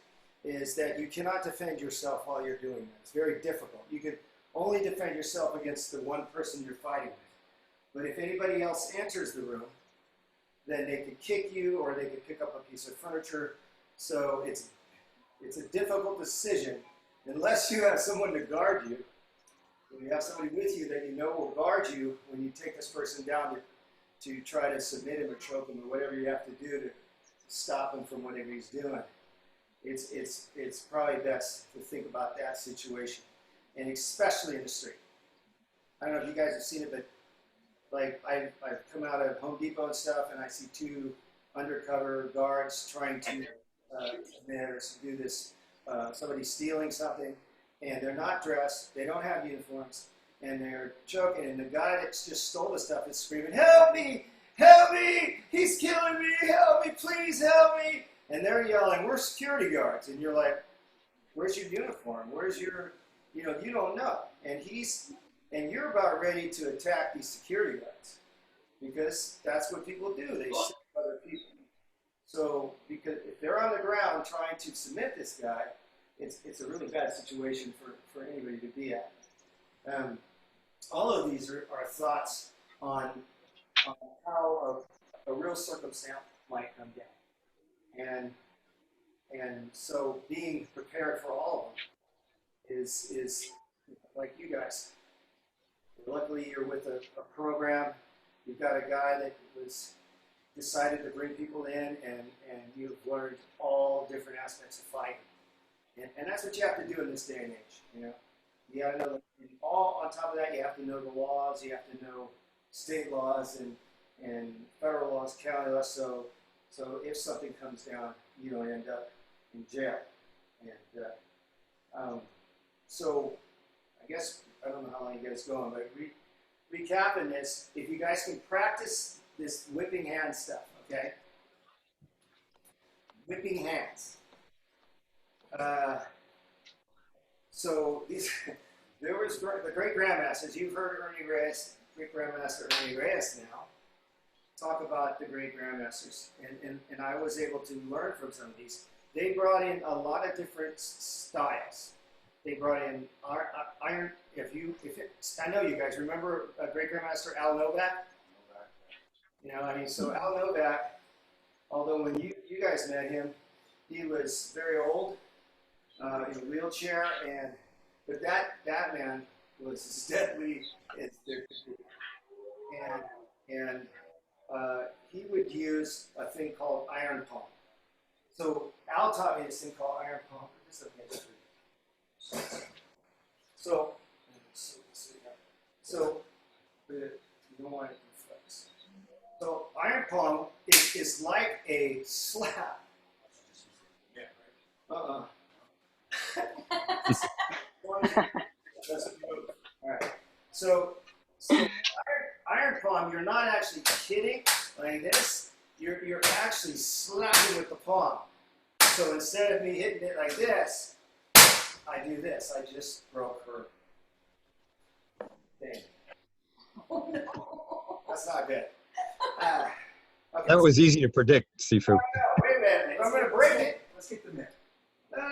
is that you cannot defend yourself while you're doing that. It's very difficult. You can only defend yourself against the one person you're fighting with. But if anybody else enters the room, then they could kick you or they could pick up a piece of furniture. So it's a difficult decision unless you have someone to guard you. When you have somebody with you that you know will guard you when you take this person down to try to submit him or choke him or whatever you have to do to stop him from whatever he's doing. It's probably best to think about that situation, and especially in the street. I don't know if you guys have seen it, but like I've come out of Home Depot and stuff, and I see two undercover guards trying to do this. Somebody's stealing something, and they're not dressed. They don't have uniforms, and they're choking. And the guy that just stole the stuff is screaming, "Help me! Help me! He's killing me! Help me! Please help me!" And they're yelling, "We're security guards." And you're like, "Where's your uniform? Where's your, you don't know." And you're about ready to attack these security guards because that's what people do. They shoot other people. So because if they're on the ground trying to submit this guy, it's a really bad situation for anybody to be at. All of these are thoughts on how a real circumstance might come down. And so being prepared for all of them is like you guys. Luckily, you're with a program. You've got a guy that was decided to bring people in, and you've learned all different aspects of fighting. And that's what you have to do in this day and age, you know. You got to know, and all on top of that, you have to know the laws. You have to know state laws and federal laws, county laws. So if something comes down, you don't end up in jail. And so I guess I don't know how long you guys going, but recapping this, if you guys can practice this whipping hand stuff, okay? Whipping hands. So these, there was the great grandmasters. You've heard Ernie Reyes, great grandmaster Ernie Reyes now, talk about the great grandmasters, and I was able to learn from some of these. They brought in a lot of different styles. They brought in iron. I know you guys remember great grandmaster Al Novak. You know, I mean, so Al Novak, although when you guys met him, he was very old, in a wheelchair, but that man was as deadly as there could be. And he would use a thing called iron palm. So Al taught me this thing called iron palm. You don't want it to flex. So iron palm is like a slap. All right. So iron palm, you're not actually hitting like this. You're actually slapping with the palm. So instead of me hitting it like this, I do this. I just broke her thing. Oh, no. That's not good. Okay. That was easy to predict, Sifu. Wait a minute. If I'm going to break it, Let's get the net. no.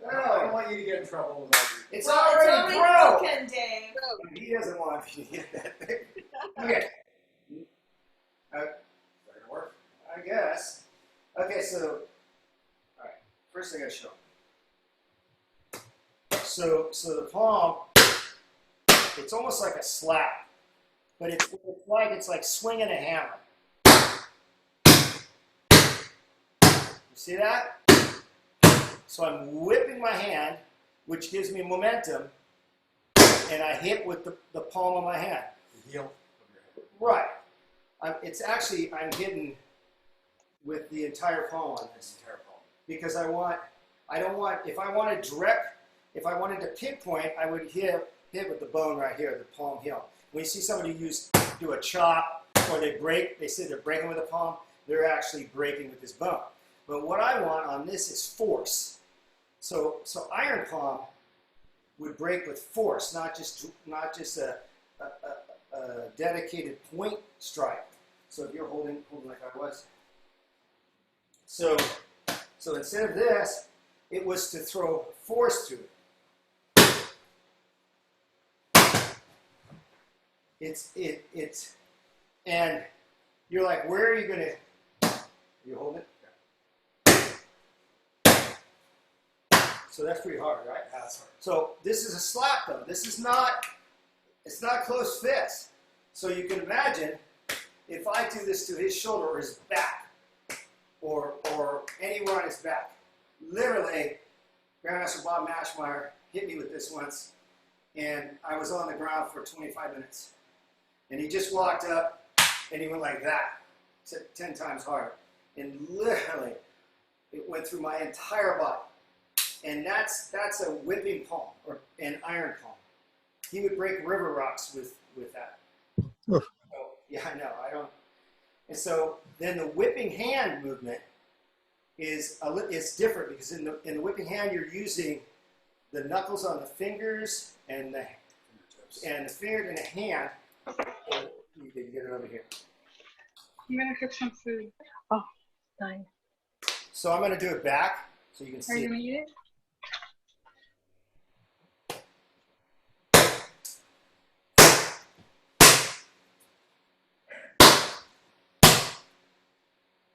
I don't want you to get in trouble with all these. It's Well, already it's broke. broken, Dave. He doesn't want me to get that thing. Okay. Is that gonna work? I guess. Okay, so, all right. First I got to show. So the palm, it's almost like a slap, but it's like swinging a hammer. You see that? So I'm whipping my hand, which gives me momentum, and I hit with the palm of my hand. The heel of your head. Right. I'm hitting with the entire palm on this. Entire palm. Because if I wanted to pinpoint, I would hit with the bone right here, the palm heel. When you see somebody do a chop, or they say they're breaking with a palm, they're actually breaking with this bone. But what I want on this is force. So iron palm would break with force, not just a dedicated point strike. So if you're holding like I was. So instead of this, it was to throw force to it. And you're like, where are you going to, you hold it? So that's pretty hard, right? Yeah, that's hard. So this is a slap though. It's not close fist. So you can imagine if I do this to his shoulder or his back or anywhere on his back. Literally, Grandmaster Bob Mashmeyer hit me with this once, and I was on the ground for 25 minutes. And he just walked up, and he went like that, 10 times harder. And literally, it went through my entire body. And that's a whipping palm, or an iron palm. He would break river rocks with that. So, yeah, I know, I don't. And so then the whipping hand movement is different, because in the whipping hand you're using the knuckles on the fingers and the finger and the hand. You can get it over here. I'm gonna cook some food. Oh, nice. So I'm gonna do it back so you can see. Are you it. gonna eat it?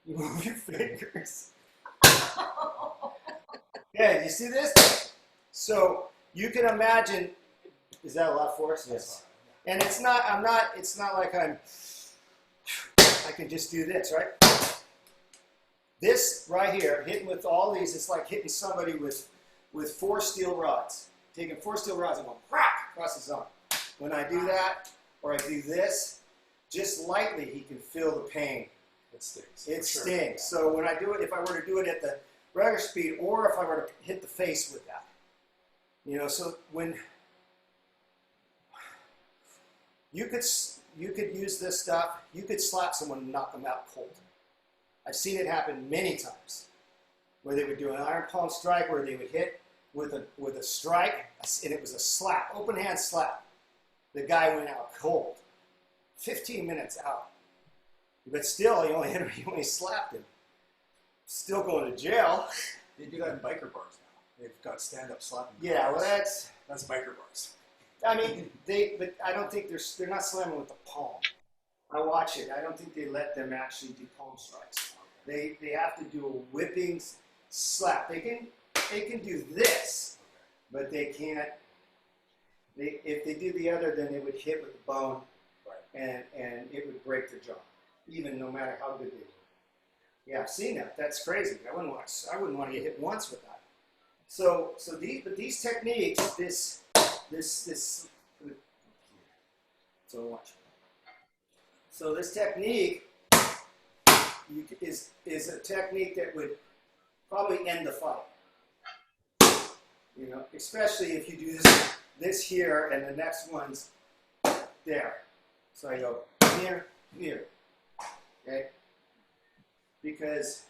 You move your fingers. Yeah, you see this? So you can imagine, is that a lot of force? Yes. And it's not like I'm I can just do this, right? This right here, hitting with all these, it's like hitting somebody with 4 steel rods. Taking 4 steel rods and going crack across his arm. When I do that, or I do this, just lightly, he can feel the pain. It stings. It stings. So when I do it, if I were to do it at the regular speed, or if I were to hit the face with that, you know, so when you could use this stuff, you could slap someone and knock them out cold. I've seen it happen many times, where they would do an iron palm strike, where they would hit with a strike, and it was a slap, open hand slap. The guy went out cold, 15 minutes out. But still, he only slapped him. Still going to jail. They do that in biker bars now. They've got stand-up slapping. Yeah, well, that's biker bars. I mean, but I don't think they're not slamming with the palm. I watch it. I don't think they let them actually do palm strikes. They have to do a whipping slap. They can do this, but they can't. If they do the other, then they would hit with the bone, and it would break the jaw, even no matter how good they were. Yeah, I've seen that. That's crazy. I wouldn't want to get hit once with that. So these techniques, so watch. So this technique is a technique that would probably end the fight. You know, especially if you do this here and the next one's there. So I go here, here. Okay? Because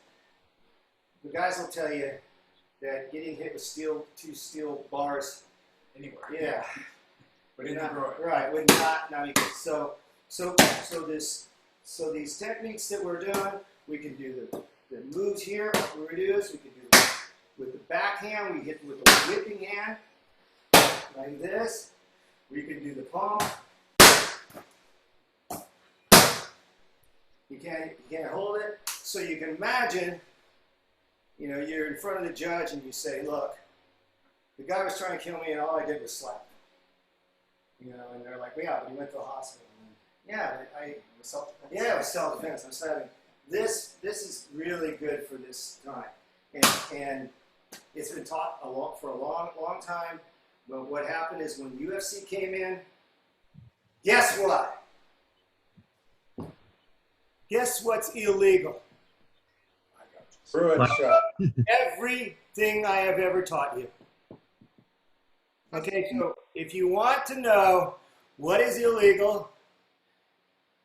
the guys will tell you that getting hit with 2 steel bars anywhere. Yeah. But in the groin. Right, would not be good. So these techniques that we're doing, we can do the moves here, what we do is we can do with the backhand, we hit with the whipping hand, like this. We can do the palm. You can't hold it. So you can imagine, you know, you're in front of the judge and you say, look, the guy was trying to kill me and all I did was slap. You know, and they're like, well, yeah, but he went to the hospital. And yeah, it was self-defense. Yeah, it was self-defense. I'm saying this is really good for this time. And it's been taught for a long time. But what happened is when UFC came in, guess what? Guess what's illegal? Bruin shot. Everything I have ever taught you. Okay, so if you want to know what is illegal,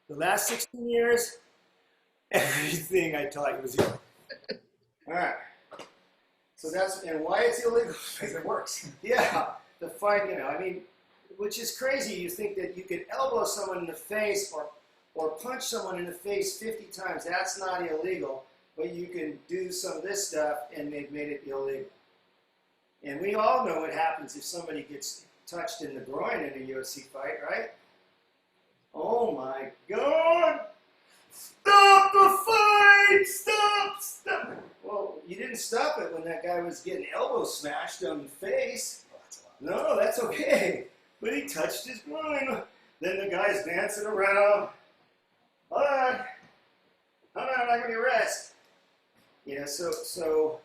the last 16 years, everything I taught you was illegal. All right. So and why it's illegal? Because it works. Yeah, the fight, you know, I mean, which is crazy. You think that you could elbow someone in the face or punch someone in the face 50 times. That's not illegal, but you can do some of this stuff and they've made it illegal. And we all know what happens if somebody gets touched in the groin in a UFC fight, right? Oh my God! Stop the fight! Stop! Well, you didn't stop it when that guy was getting elbow smashed on the face. No, that's okay. But he touched his groin. Then the guy's dancing around. Hold on, I'm not going to rest. You know, so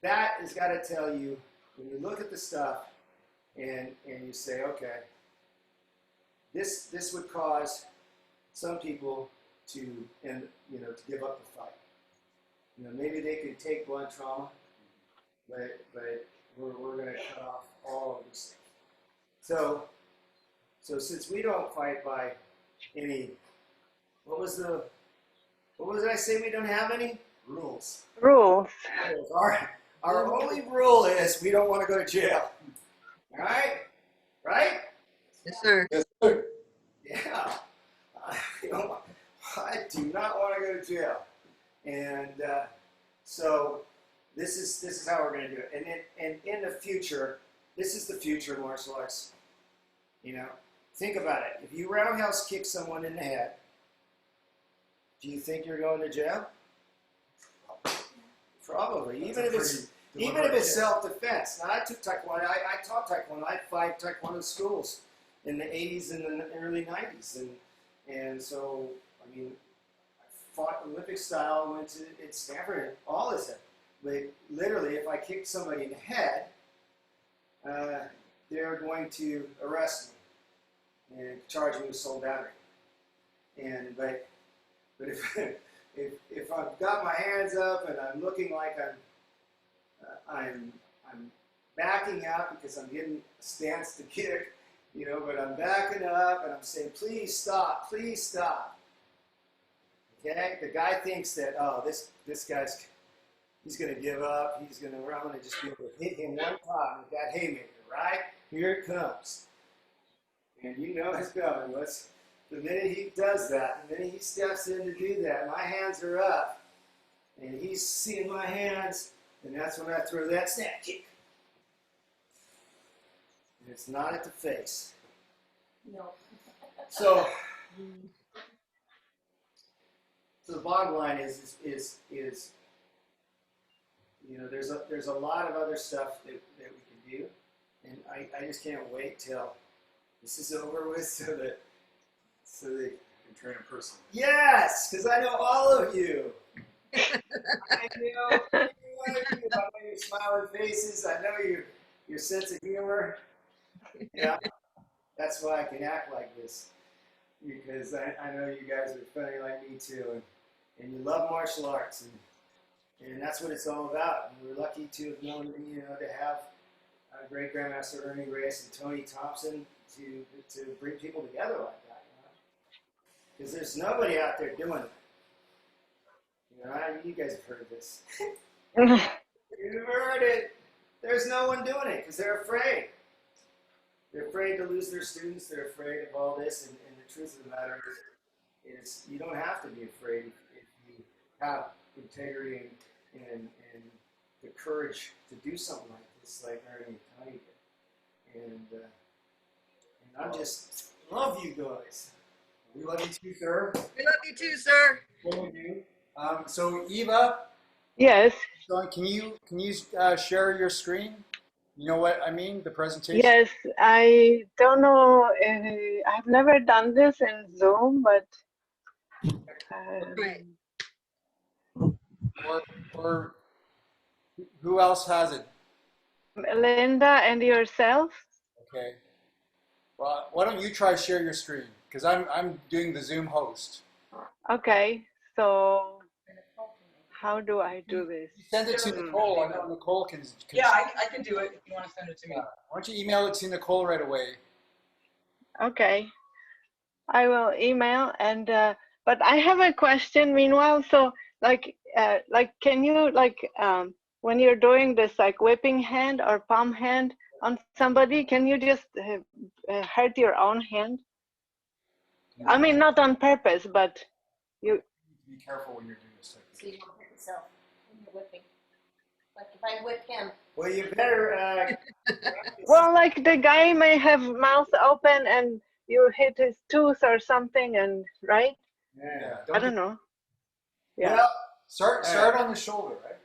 that has got to tell you, when you look at the stuff and you say, okay, this would cause some people to give up the fight. You know, maybe they could take blunt trauma, but we're going to cut off all of these things. So since we don't fight by any, what was I say? We don't have any rules. Rules. Our only rule is we don't want to go to jail. All right? Right? Yes, sir. Yes, sir. Yeah. I do not want to go to jail. And so this is how we're going to do it. And in the future, this is the future of martial arts. You know, think about it. If you roundhouse kick someone in the head, do you think you're going to jail? Probably, even if it's self-defense. Now, I took Taekwondo. I taught Taekwondo. I had 5 Taekwondo schools in the 80s and the early 90s, And so, I mean, I fought Olympic style, went to at Stanford, and all this stuff. But literally, if I kicked somebody in the head, they're going to arrest me and charge me with assault battery. And but if if I've got my hands up and I'm looking like I'm backing up because I'm getting a stance to kick, you know, but I'm backing up and I'm saying, please stop, please stop. Okay, the guy thinks that, oh, this guy's, he's going to give up. I'm going to just be able to hit him one time with that haymaker, right? Here it comes. And you know it's coming. The minute he does that, the minute he steps in to do that, my hands are up. And he's seeing my hands, and that's when I throw that snap kick. And it's not at the face. No. So the bottom line is you know, there's a lot of other stuff that we can do, and I just can't wait till this is over with so that you can train in person. Yes, because I know all of you. I know every one of you. I know your smiling faces. I know your sense of humor. Yeah, that's why I can act like this, because I know you guys are funny like me too, and you love martial arts, and that's what it's all about. And we're lucky to have known, you know, to have great Grandmaster Ernie Reyes and Tony Thompson to bring people together like that, you know? Because there's nobody out there doing it. You know, you guys have heard this. You've heard it. There's no one doing it because they're afraid. They're afraid to lose their students. They're afraid of all this. And the truth of the matter is you don't have to be afraid if you have integrity and the courage to do something like this, like Ernie and Tony did. And I just love you guys. We love you too, sir. We love you too, sir. What we do. So Eva. Yes. Can you share your screen? You know what I mean? The presentation. Yes. I don't know. I've never done this in Zoom, but. Right. Or who else has it? Linda and yourself. Okay. Well, why don't you try share your screen? Because I'm doing the Zoom host. Okay. So how do I do this? Send it to Nicole. I know Nicole can yeah, I can do it if you want to send it to me. Why don't you email it to Nicole right away? Okay. I will email and but I have a question meanwhile. So like can you when you're doing this like whipping hand or palm hand on somebody, can you just hurt your own hand? I mean, not on purpose, but you be careful when you're doing this. So you don't hurt yourself when you're whipping. Like if I whip him. Well, you better. Well, like the guy may have mouth open and you hit his tooth or something, and right? Yeah. I don't know. Yeah. Well, start on the shoulder, right?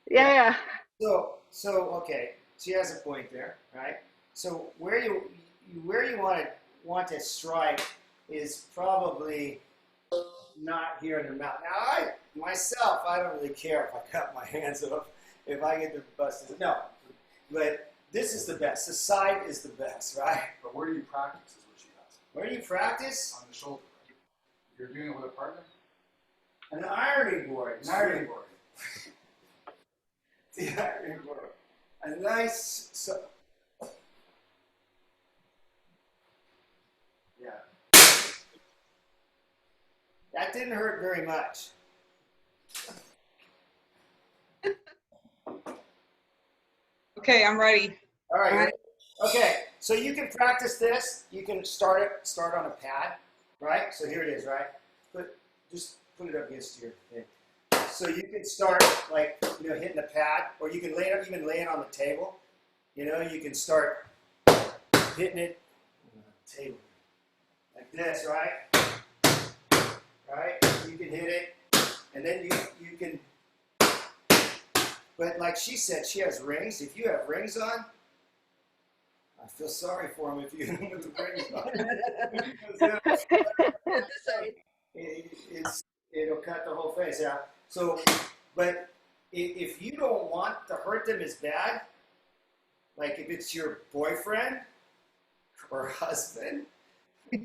Yeah. So okay. She has a point there, right? So where you want to strike is probably not here in the mouth. Now, I don't really care if I cut my hands off, if I get the busted. No, but this is the best. The side is the best, right? But where do you practice is what she asked. Where do you practice? On the shoulder, right? You're doing it with a partner? An ironing board. An ironing board. The ironing board. A nice... Yeah. That didn't hurt very much. Okay, I'm ready. All right. Okay, so you can practice this. You can start on a pad, right? So here it is, right? Just put it up against your thing. So you can start like, you know, hitting the pad, or you can even lay it on the table. You know, you can start hitting it on the table like this, right? Right? You can hit it, and then you can. But like she said, she has rings. If you have rings on, I feel sorry for him if you hit him with the brains. It'll cut the whole face out. So, but if you don't want to hurt them as bad, like if it's your boyfriend or husband, you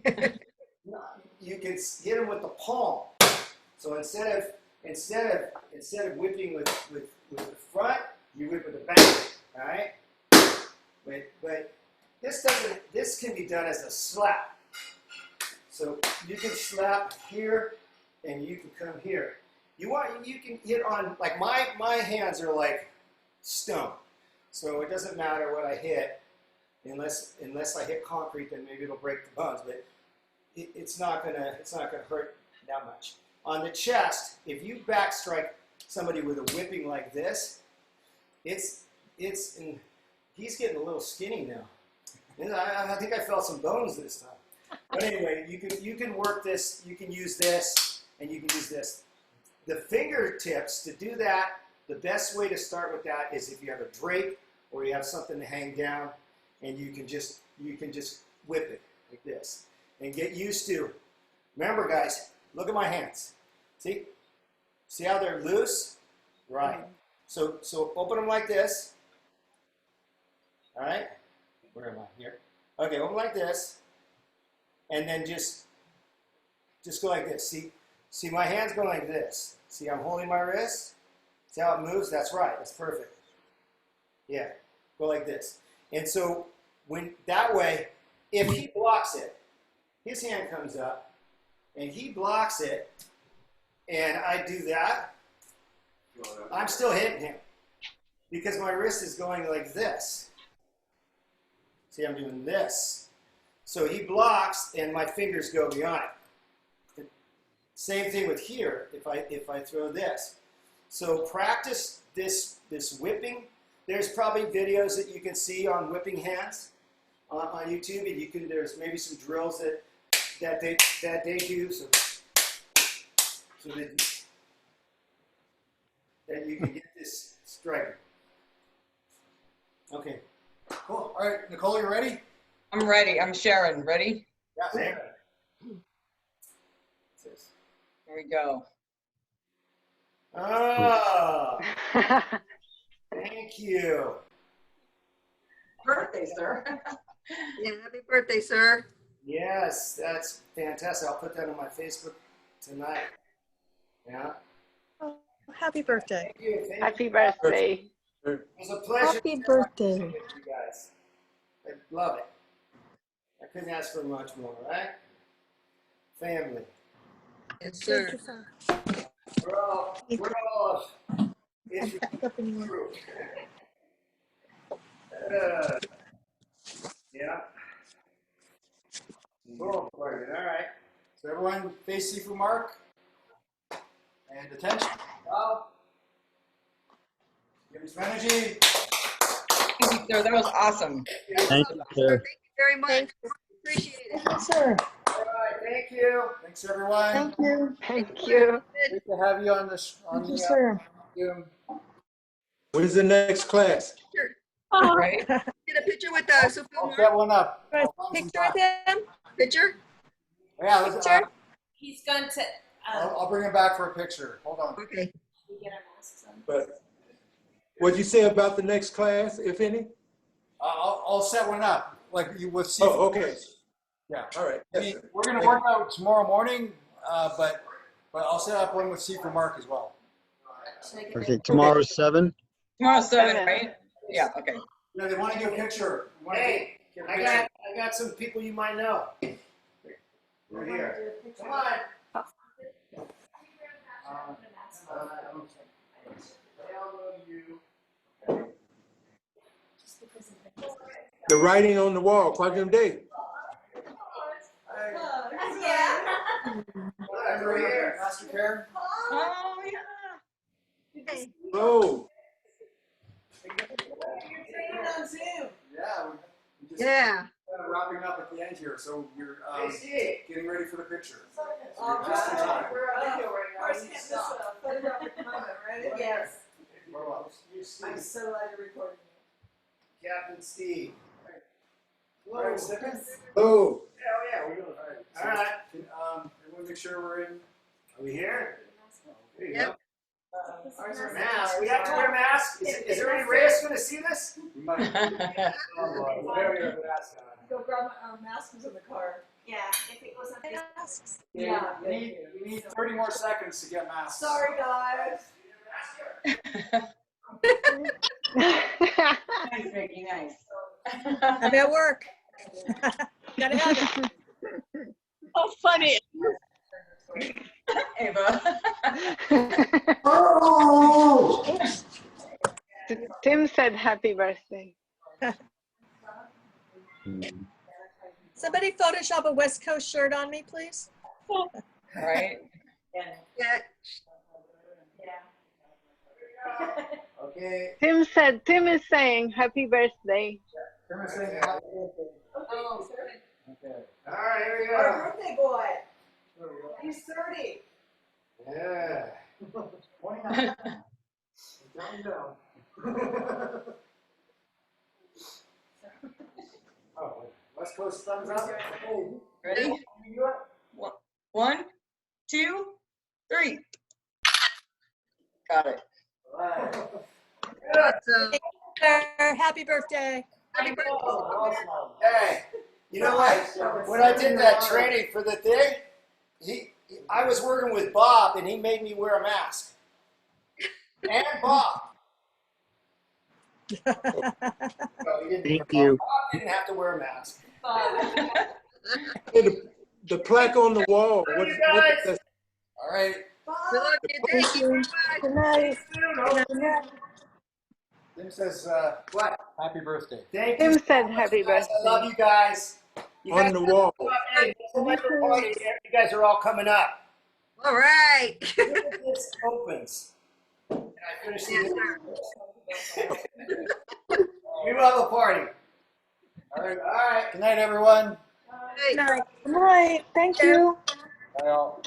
can hit them with the palm. So instead of whipping with the front, you whip with the back. All right. But this can be done as a slap. So you can slap here, and you can come here. You can hit on, like my hands are like stone, so it doesn't matter what I hit, unless I hit concrete, then maybe it'll break the bones. But it's not gonna hurt that much. On the chest, if you back strike somebody with a whipping like this, he's getting a little skinny now. I think I felt some bones this time. But anyway, you can work this. You can use this, and you can use this. The fingertips, to do that, the best way to start with that is if you have a drape or you have something to hang down, and you can just whip it like this and get used to. Remember, guys, look at my hands. See how they're loose? Right. So open them like this. All right. Where am I? Here. Okay, open like this, and then just go like this. See my hands go like this. See, I'm holding my wrist. See how it moves? That's right. That's perfect. Yeah. Go like this. And so that way, if he blocks it, his hand comes up, and he blocks it, and I do that, I'm still hitting him because my wrist is going like this. See, I'm doing this. So he blocks, and my fingers go beyond it. Same thing with here, if I throw this. So practice this whipping. There's probably videos that you can see on whipping hands on YouTube, and there's maybe some drills that they do, so that you can get this striking. Okay. Cool. All right, Nicole, you ready? I'm ready. I'm Sharon. Ready? Yeah. Here we go. Ah, thank you. Birthday, sir. Yeah, happy birthday, sir. Yes, that's fantastic. I'll put that on my Facebook tonight. Yeah. Oh, happy birthday. Thank you. Thank Happy you. birthday. It was a pleasure. Happy to share my birthday. music with you guys. I love it. I couldn't ask for much more, right? Family. Yes, sir. We're all it's true. Yeah. Cool. All right. So everyone, face Sifu Mark. And attention. Wow. Give me some energy. Thank you, sir. That was awesome. Thank you, sir. Thank you very much. Appreciate it. Yes, sir. All right. Thank you. Thanks, everyone. Thank you. Thank you. Great to have you on this. Thank you, sir. Zoom. When's the next class? Sure. Right? Get a picture with Sophia I'll Mark. set one up. Guys, I'll find some picture with time. him? Picture? Yeah, let's, Picture? He's going to. I'll bring him back for a picture. Hold on. Okay. We get our masks on. But what'd you say about the next class, if any? I'll set one up, like you with Sifu. Oh, okay. Yeah. All right. Yes, sir. We're going to work out tomorrow morning, but I'll set up one with Sifu Mark as well. Should I get Okay, tomorrow's 7. Tomorrow's 7, right? Yeah, okay. Yeah, they want to get a picture. We wanna Hey, get a I picture. got some people you might know. We're here. Come on. The writing on the wall, Quantum Day. Yeah. We're here. Master Karen. Oh, yeah. Hey. Oh, Yeah, we just Yeah. wrapping up at the end here, so we're Hey, Steve. getting ready for the picture. All Just in time. We're on video right now. Of course, can't miss a photographic moment, right? Yes. Well, You, Steve. I'm so glad you're recording. Captain Steve. All right, second. Oh, Yeah, we're doing all right. All right. Everyone make sure we're in. Are we here? There you go. Mask. We have to wear masks. Is there any risk going to see this? We might. Oh, boy. Whatever you have the mask on. Go grab our masks in the car. Yeah, if it was a Masks. Yeah, we need 30 more seconds to get masks. Sorry, guys. Nice, Mickey, nice. I'm at work. Gotta have it. Oh, funny. Ava. oh, Tim said happy birthday. Somebody Photoshop a West Coast shirt on me, please. Right? Yeah. Okay. Tim is saying happy birthday. Everyone's saying happy birthday. Oh, Okay. All right, here we our go. birthday boy. He's 30. Yeah. 29. Down. Oh, West Coast thumbs up. Ready? One, two, three. Got it. All right. Awesome. Happy birthday. Happy birthday. Hey, you know what? When I did that training for the thing, I was working with Bob, and he made me wear a mask. And Bob. No, he didn't. Thank you. Bob didn't have to wear a mask. hey, the plaque on the wall. Love What's, you what guys. does All right. We love you. Thank you very much. Good night. Tim says, what? Happy birthday. Thank you. Tim said happy guys. I love birthday. you guys. You on guys the wall? hey, party. You guys are all coming up. All right. This opens. And I finish Yes, the We will have a party. All right. All right. Good night, everyone. Hey. Good night. Thank you. Bye, all.